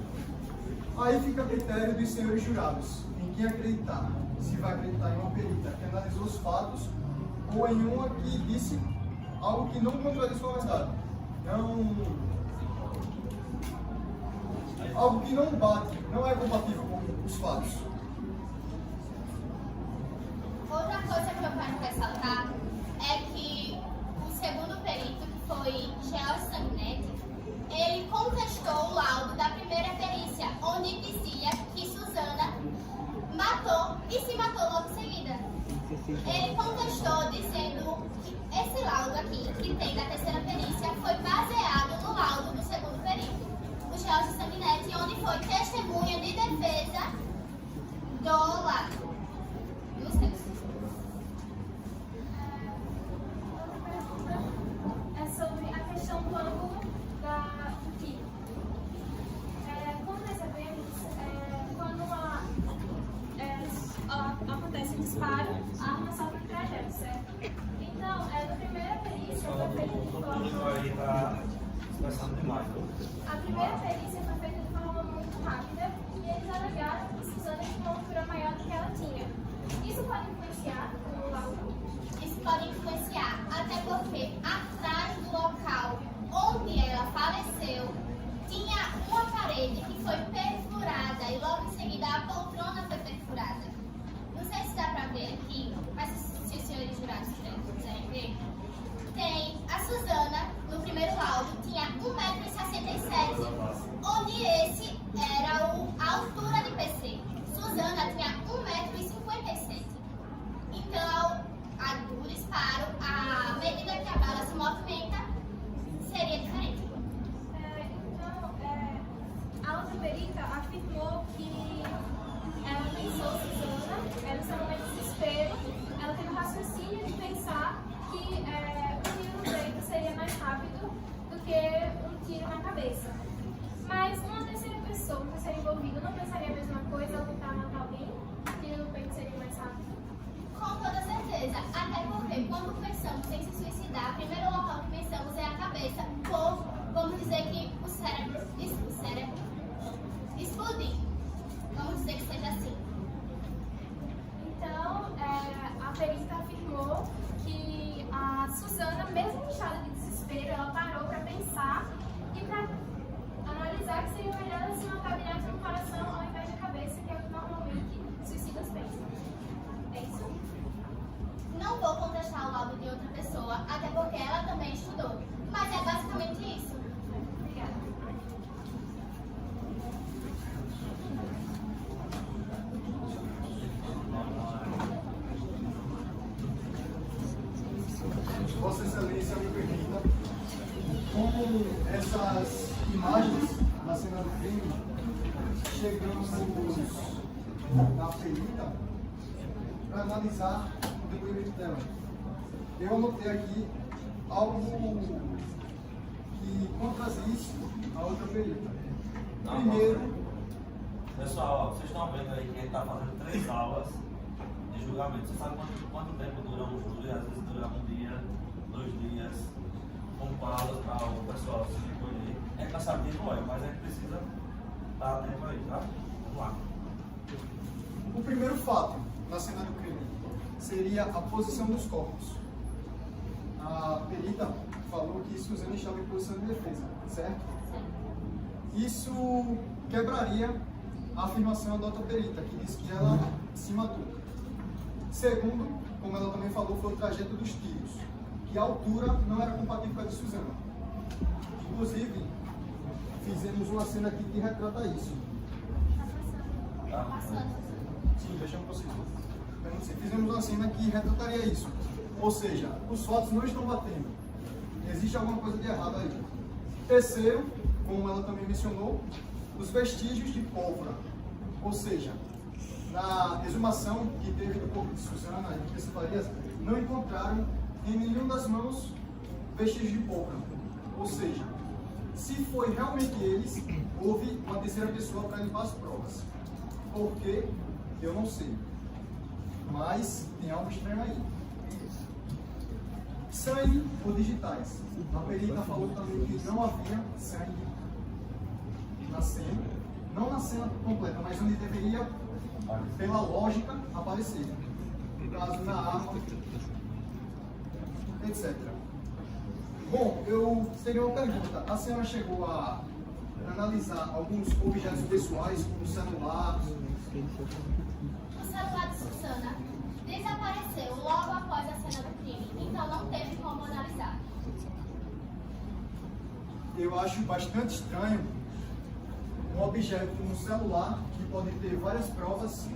Aí fica a critério dos senhores jurados, em quem acreditar. Se vai acreditar em uma perita que analisou os fatos ou em uma que disse algo que não contradiz com a verdade. Algo que não bate, não é compatível com os fatos. Outra coisa que eu quero ressaltar é que o segundo perito, que foi George Sanguinetti, ele contestou o laudo da primeira perícia, onde dizia que Suzana matou e se matou logo em seguida. Ele contestou dizendo que esse laudo aqui, que tem da terceira perícia, foi baseado no laudo do segundo perito, o George Sanguinetti, onde foi testemunha de defesa do laudo. Dos textos. É sobre a questão do ângulo do tiro. Como nós sabemos, quando acontece um disparo, a arma sofre um trajeto, certo? Então, na primeira perícia foi feita de forma... A primeira perícia foi feita de forma muito rápida e eles alegaram que Suzana tinha uma altura maior do que ela tinha. Isso pode influenciar no laudo? Isso pode influenciar, até porque atrás do local onde ela faleceu tinha uma parede que foi perfurada e logo em seguida a poltrona foi perfurada. Não sei se dá pra ver aqui, mas se os senhores jurados quiserem ver, tem a Suzana, no primeiro laudo, tinha 1,67 m, onde esse era a altura de PC. Suzana tinha 1,57 m. Então, o disparo, a medida que a bala se movimenta, seria diferente. A outra perita afirmou que ela pensou Suzana, ela estava no momento de desespero, ela teve o raciocínio de pensar que um tiro no peito seria mais rápido do que um tiro na cabeça. Mas uma terceira pessoa que seria envolvida não pensaria a mesma coisa ao tentar matar alguém? Um tiro no peito seria mais rápido? Com toda certeza, até porque quando pensamos em se suicidar, o primeiro local que pensamos é a cabeça, ou vamos dizer que o cérebro explodir. Vamos dizer que seja assim. Então, a perita afirmou que a Suzana, mesmo em estado de desespero, ela parou para pensar e para analisar que seria melhor ela se matar direto no coração ao invés da cabeça, que é o que normalmente suicidas pensam. É isso? Não vou contestar o laudo de outra pessoa, até porque ela também estudou. Mas é basicamente isso. Obrigada. Vossa Excelência me permita, com essas imagens da cena do crime, chegamos na perita para analisar o depoimento dela. Eu anotei aqui algo e contrazer isso a outra perita. Não, Primeiro, pessoal, ó, vocês estão vendo aí que ele está fazendo 3 aulas de julgamento. Você sabe quanto tempo dura um júri? Às vezes dura 1 dia, 2 dias, com pausa para o pessoal se recolher. É cansativo, mas a gente precisa estar atento aí, tá? Vamos lá. o primeiro fato na cena do crime seria a posição dos corpos. A perita falou que Suzana estava em posição de defesa, certo? Isso quebraria a afirmação da outra perita, que diz que ela se matou. Segundo, como ela também falou, foi o trajeto dos tiros, que a altura não era compatível com a de Suzana. Inclusive, fizemos uma cena aqui que retrata isso. Tá passando. Sim, deixamos vocês. Fizemos uma cena que retrataria isso. Ou seja, os fatos não estão batendo. Existe alguma coisa de errado aí. Terceiro, como ela também mencionou, os vestígios de pólvora. Ou seja, na exumação que teve do corpo de Suzana e de Cris Farias, não encontraram em nenhuma das mãos vestígios de pólvora. Ou seja, se foi realmente eles, houve uma terceira pessoa para limpar as provas. Por quê? Eu não sei. Mas tem algo estranho aí. Sangue ou digitais. A perita falou também que não havia sangue na cena. Não na cena completa, mas onde deveria, pela lógica, aparecer. No caso, na arma, etc. Bom, eu teria uma pergunta. A senhora chegou a analisar alguns objetos pessoais, como celular? O celular de Suzana desapareceu logo após a cena do crime, então não teve como analisar. Eu acho bastante estranho um objeto como um celular que pode ter várias provas,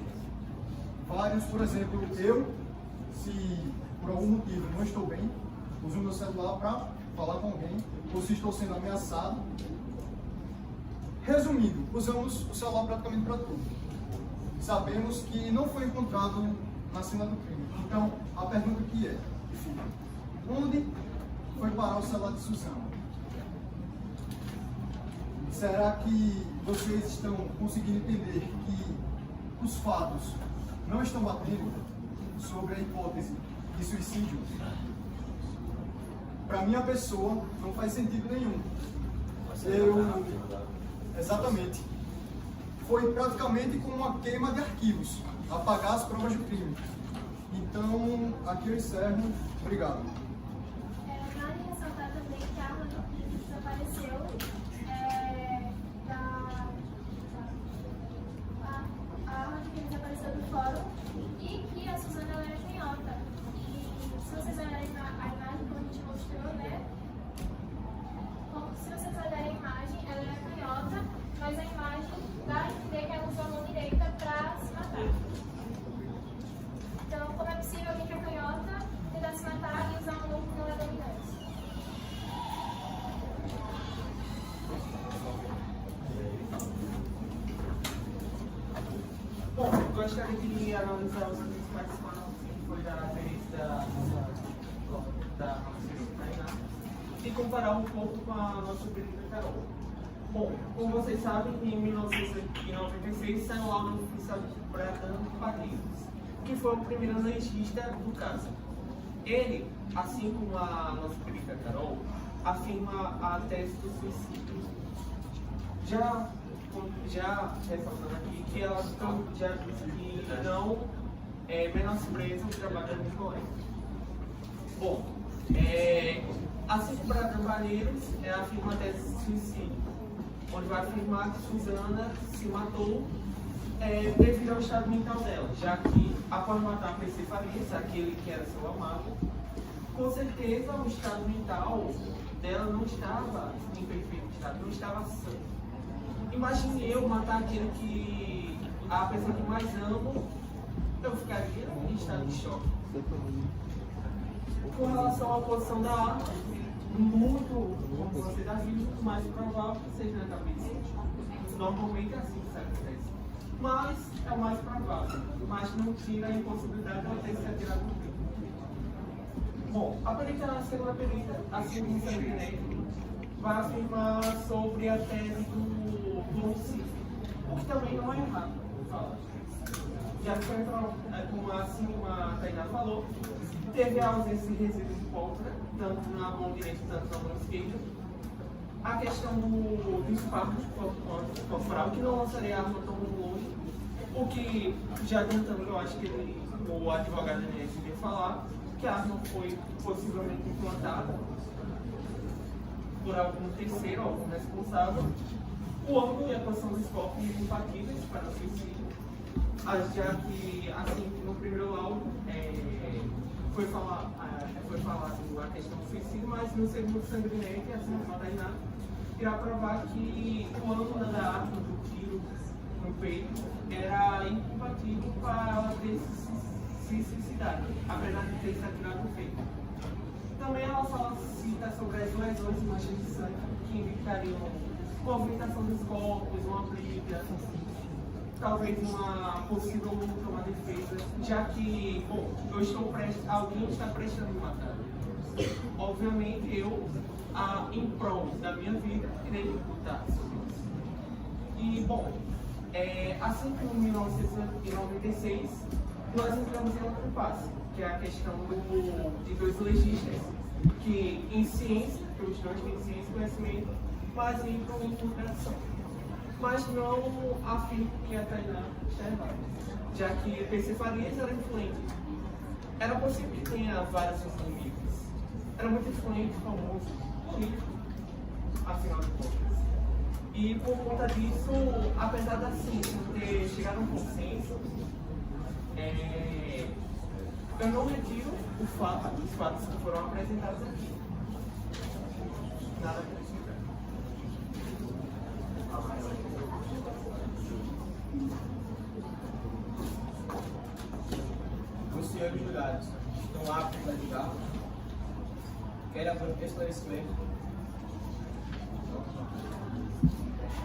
por exemplo, eu, se por algum motivo não estou bem, uso meu celular para falar com alguém, ou se estou sendo ameaçado. Resumindo, usamos o celular praticamente para tudo. Sabemos que não foi encontrado na cena do crime. Então, a pergunta que é, onde foi parar o celular de Suzana? Será que vocês estão conseguindo entender que os fatos não estão batendo sobre a hipótese de suicídio? Para minha pessoa, não faz sentido nenhum. Exatamente. Foi praticamente como uma queima de arquivos, apagar as provas do crime. Então, aqui eu encerro. Obrigado. Vale ressaltar também que a arma do crime desapareceu a arma do crime desapareceu do fórum e que a Suzana ela era canhota. E se vocês olharem a imagem como a gente mostrou, né? Se vocês olharem a imagem, ela era canhota, mas a imagem dá a entender que ela usou a mão direita para se matar. Então, como é possível alguém que é canhota tentar se matar e usar uma mão que não é dominante? Bom, gostaria de analisar os principais fatos que foi da perícia da Tainá e comparar um pouco com a nossa perita Carol. Bom, como vocês sabem, em 1996 saiu lá no oficial de Bradão Barreiros, que foi o primeiro legista do caso. Ele, assim como a nossa perita Carol, afirma a tese do suicídio. Já ressaltando aqui que ela já disse que não menospreza o trabalho dos colegas. Bom, assim como para trabalheiros, afirma a tese de suicídio, onde vai afirmar que Suzana se matou devido ao estado mental dela, já que após matar Cris Farias, aquele que era seu amado, com certeza o estado mental dela não estava em perfeito estado, não estava sã. Imagine eu matar a pessoa que mais amo, eu ficaria em estado de choque. Com relação à posição da arma, como você já viu, mais provável que seja na cabeça. Normalmente é assim que se acontece. Mas é o mais provável, mas não tira a impossibilidade de ela ter se atirado no crime. Bom, a perita, a segunda perita, assim como o sanguinete, vai afirmar sobre a tese do homicídio, o que também não é errado. Já que foi, como a Tainá falou, teve a ausência de resíduo de pólvora, tanto na mão direita quanto na mão esquerda. A questão do impacto corporal, que não lançaria a arma tão longe, o que, já adiantando, eu acho que o advogado Inês veio falar, que a arma foi possivelmente implantada por algum terceiro, algum responsável. O ângulo e a posição dos corpos incompatíveis para o suicídio, já que, assim, no primeiro laudo foi falado a questão do suicídio, mas no segundo sanguinete, assim como a Tainá, irá provar que o ângulo da arma, do tiro no peito, era incompatível para ela ter se suicidado, apesar de ter se atirado no peito. Também ela cita sobre as lesões e manchas de sangue que indicariam movimentação dos corpos, uma briga, talvez uma possível luta, uma defesa, já que, bom, alguém está prestes a me matar. Obviamente eu, em prol da minha vida, irei lutar sobre isso. E, bom, assim como em 1996, nós entramos em outro passo, que é a questão de dois legistas que, em ciência, os dois têm ciência e conhecimento, mas entram em comparação. Mas não afirmo que a Tainá está errada, já que PC Farias era influente. Era possível que tenha vários inimigos. Era muito influente, famoso, político, afinal de contas. E por conta disso, apesar da ciência ter chegado a um consenso, eu não retiro os fatos que foram apresentados aqui. Nada a Os senhores jurados estão aptos a julgar? Querem algum esclarecimento?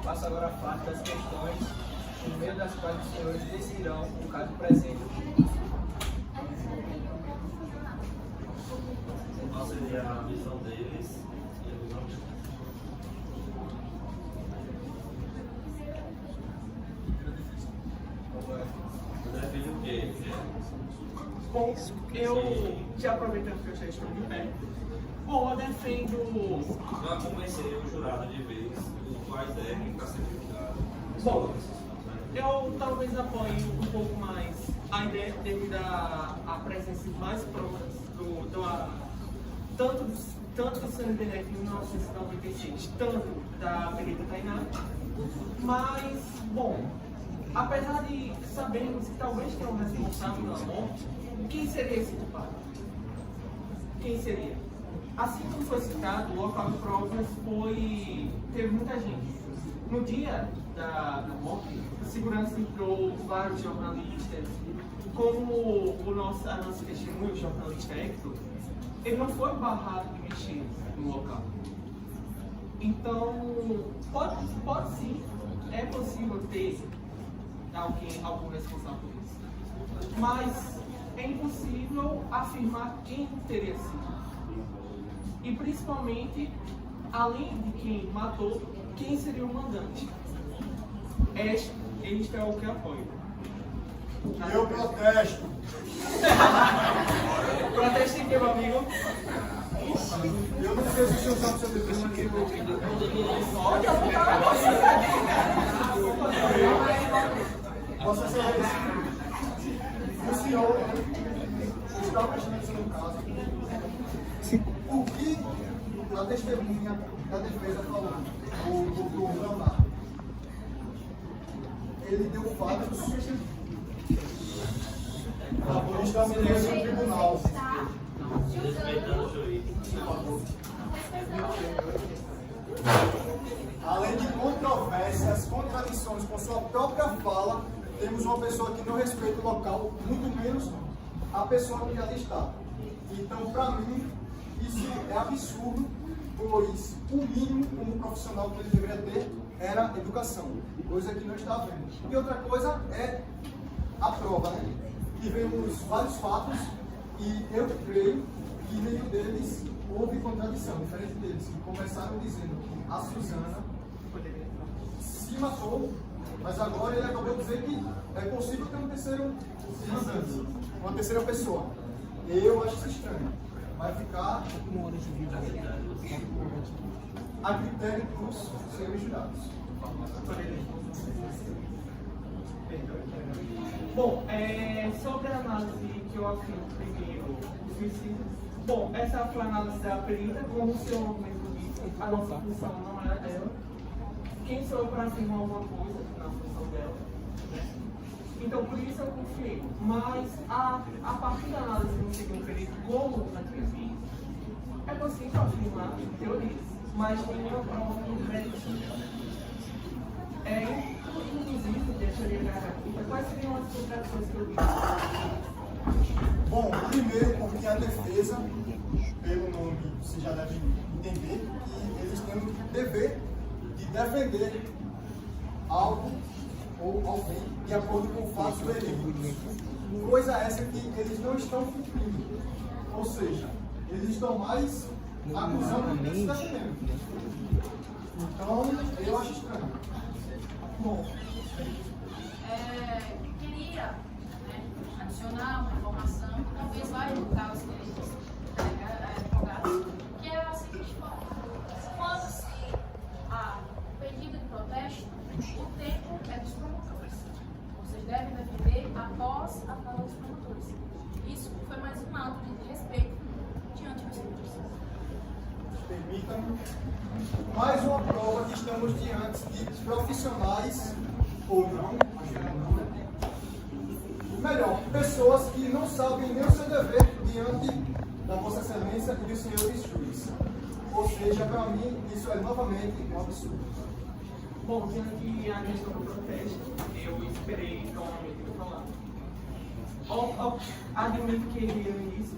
Passo agora a parte das questões, por meio das quais os senhores decidirão o caso presente. Qual seria a visão deles e a visão de defende o quê? Bom, eu, já aproveitando que eu já estou de pé, bom, eu defendo... Para convencer o jurado de vez os quais devem estar sendo julgados. Bom, eu talvez apoie um pouco mais a ideia devido à presença mais provas tanto do CNDF em 1996, tanto da perita Tainá, mas, bom, apesar de sabermos que talvez tenha um responsável na morte, quem seria esse culpado? Quem seria? Assim como foi citado, o local de provas teve muita gente. No dia da morte, a segurança entrou vários jornalistas, como a nossa testemunha, o jornalista Hector, ele não foi barrado de mexer no local. Então, pode sim, é possível ter algum responsável por isso. Mas é impossível afirmar quem teria sido. E principalmente, além de quem matou, quem seria o mandante. Este é o que apoio. Eu protesto. Protesto em que, meu amigo? Eu não sei se o senhor sabe seu defesa aqui. Vossa Excelência, o senhor está prestando atenção no caso. O que a testemunha da defesa falou, o doutor Leonardo, ele deu fatos por estabelecer no tribunal. respeitando o juiz. Além de controvérsias, contradições com sua própria fala, temos uma pessoa que não respeita o local, muito menos a pessoa que ali está. Então, para mim, isso é absurdo, pois o mínimo como profissional que ele deveria ter era educação, coisa que não está havendo. E outra coisa é a prova, né? Tivemos vários fatos e eu creio que nenhum deles houve contradição, diferente deles, que começaram dizendo que a Suzana se matou, mas agora ele acabou de dizer que é possível ter um terceiro mandante, uma terceira pessoa. Eu acho isso estranho. Vai ficar a critério dos senhores jurados. Bom, sobre a análise que eu afirmo primeiro, suicídio. Bom, essa foi a análise da perita, como o senhor mesmo disse, a nossa função não era dela. Quem sou eu para afirmar alguma coisa na função dela? Né? Então, por isso eu confiei. Mas, a partir da análise do segundo perito, como na entrevista, é possível afirmar teorias, mas nenhuma prova concreta. Inclusive, deixaria aqui, quais seriam as contradições que eu vi? Bom, primeiro, porque a defesa, pelo nome, você já deve entender que eles têm o dever de defender algo ou alguém de acordo com o fato verídico. Coisa essa que eles não estão cumprindo. Ou seja, eles estão mais acusando do que se defendendo. Então, eu acho estranho. Bom, queria adicionar uma informação que talvez vai educar os colegas advogados, que é a seguinte forma: quando se há pedido de protesto, o tempo é dos promotores. Vocês devem defender após a fala dos promotores. Isso foi mais um ato de respeito diante dos senhores. Permitam-me mais uma prova que estamos diante de profissionais ou não, melhor, pessoas que não sabem nem o seu dever diante da Vossa Excelência e dos senhores juízes. Ou seja, para mim, isso é novamente um absurdo. bom, diante da questão do protesto, eu esperei calmamente falar. Admito que no início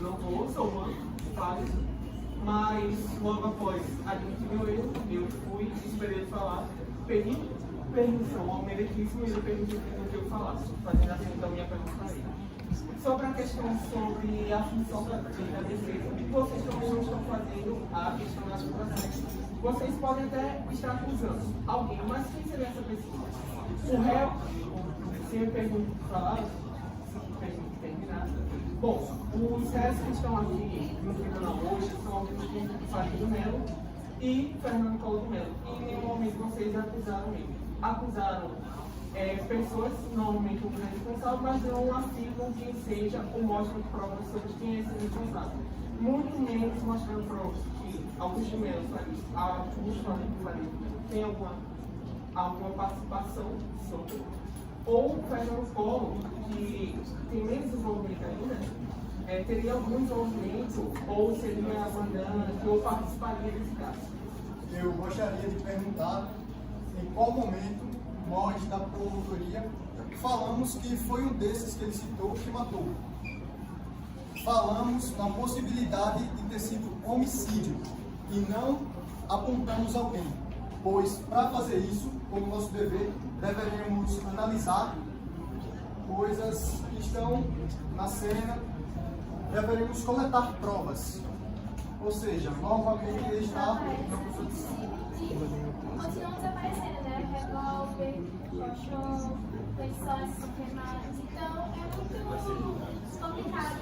não vou, sou humano, vários, mas logo após admitir meu erro, eu fui, esperei ele falar, pedi permissão ao meritíssimo e ele permitiu que eu falasse, fazendo assim então minha pergunta aí. Sobre a questão sobre a função da defesa, vocês também não estão fazendo a questão das acusações. Vocês podem até estar acusando alguém, mas quem seria essa pessoa? O réu, se me pergunto falar, terminar. Bom, os réus que estão aqui no tribunal hoje são Augusto Faria Melo e Fernando Collor de Melo. E em nenhum momento vocês acusaram ele. Acusaram pessoas, normalmente o responsável, mas não afirmam quem seja ou mostram provas sobre quem é esse responsável. Muito menos mostrando provas que Augusto Melo Faria tem alguma participação sobre. Ou Fernando Collor, que tem menos desenvolvimento ainda, teria algum desenvolvimento, ou seria mandante, ou participaria desse caso. Eu gostaria de perguntar em qual momento nós da promotoria falamos que foi um desses que ele citou que matou. Falamos na possibilidade de ter sido homicídio e não apontamos alguém, pois para fazer isso, como nosso dever, deveríamos analisar coisas que estão na cena, deveríamos coletar provas. Ou seja, novamente ele está na posição. Continuam desaparecendo, né? Revólver, colchão, flexões queimadas. Então é muito complicado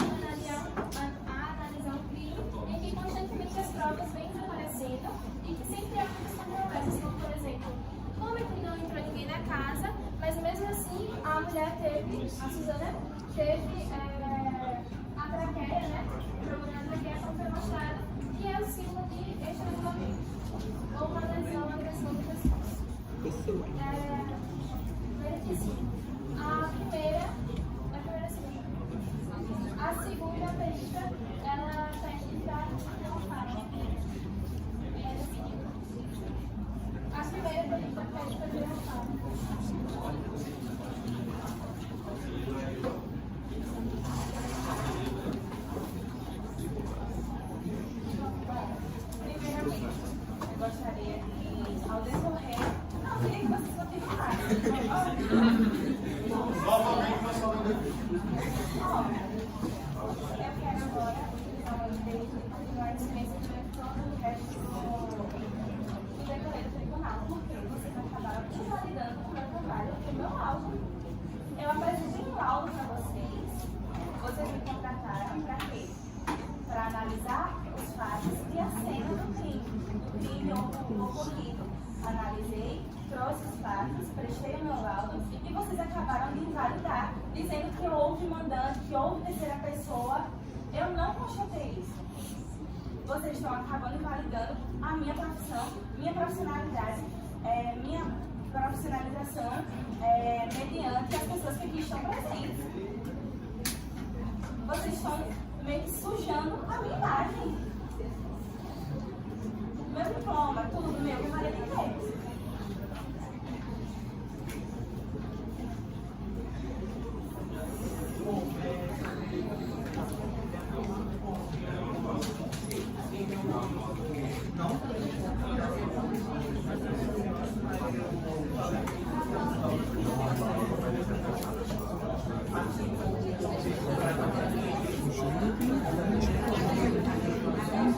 analisar um crime em que constantemente as provas vêm desaparecendo e que sempre há muitas controvérsias, como por exemplo, como é que não entrou ninguém na casa, mas mesmo assim a mulher teve, a Suzana teve a traqueia, né? O problema da traqueia como foi mostrado, que é o símbolo de estrangulamento ou uma lesão, uma agressão do pescoço. A primeira sim. A segunda perita, ela pede para não falar. A primeira perita pede para não falar. Primeiramente, eu gostaria que, ao decorrer, não, eu queria que vocês continuassem. Novamente nós falamos aqui. Eu quero agora utilizar o direito dispensa também todo o resto do decorrer do tribunal, porque vocês acabaram invalidando o meu trabalho e o meu laudo. Eu apresentei um laudo para vocês, vocês me contrataram para quê? Para analisar os fatos e a cena do crime ocorrido. Analisei, trouxe os fatos, prestei o meu laudo e vocês acabaram de invalidar, dizendo que houve mandante, que houve terceira pessoa. Eu não constatei isso. Vocês estão acabando invalidando a minha profissão, minha profissionalidade, minha profissionalização mediante as pessoas que aqui estão presentes. Vocês estão meio que sujando a minha imagem. Meu diploma, tudo meu, que valia de quê?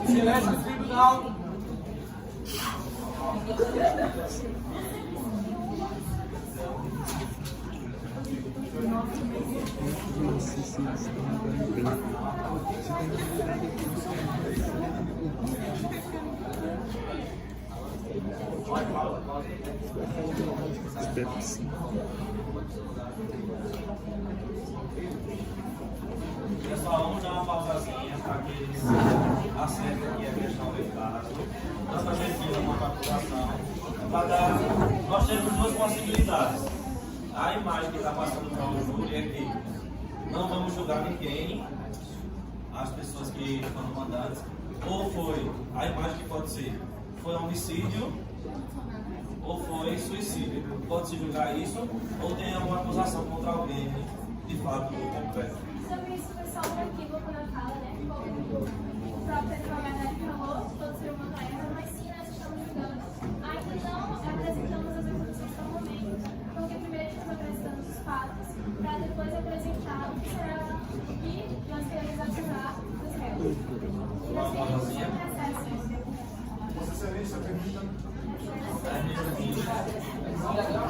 Silêncio no tribunal. Espero que sim. Pessoal, vamos dar uma pausazinha para que eles acertem aqui a questão do caso, tanto a defesa quanto a acusação. Nós temos duas possibilidades. A imagem que está passando para o júri é que não vamos julgar ninguém, as pessoas que foram mandadas, ou foi, a imagem que pode ser, foi homicídio ou foi suicídio. Pode-se julgar isso ou tem alguma acusação contra alguém, de fato, concreto. Sobre isso foi só um equívoco na fala, né? Como o próprio advogado falou, todo ser humano erra, mas sim nós estamos julgando. Ainda não apresentamos as acusações no momento, porque primeiro estamos apresentando os fatos, para depois apresentar o que será o que nós queremos acusar dos réus. E nós queremos um processo. Vossa Excelência, permita-me. Essa é a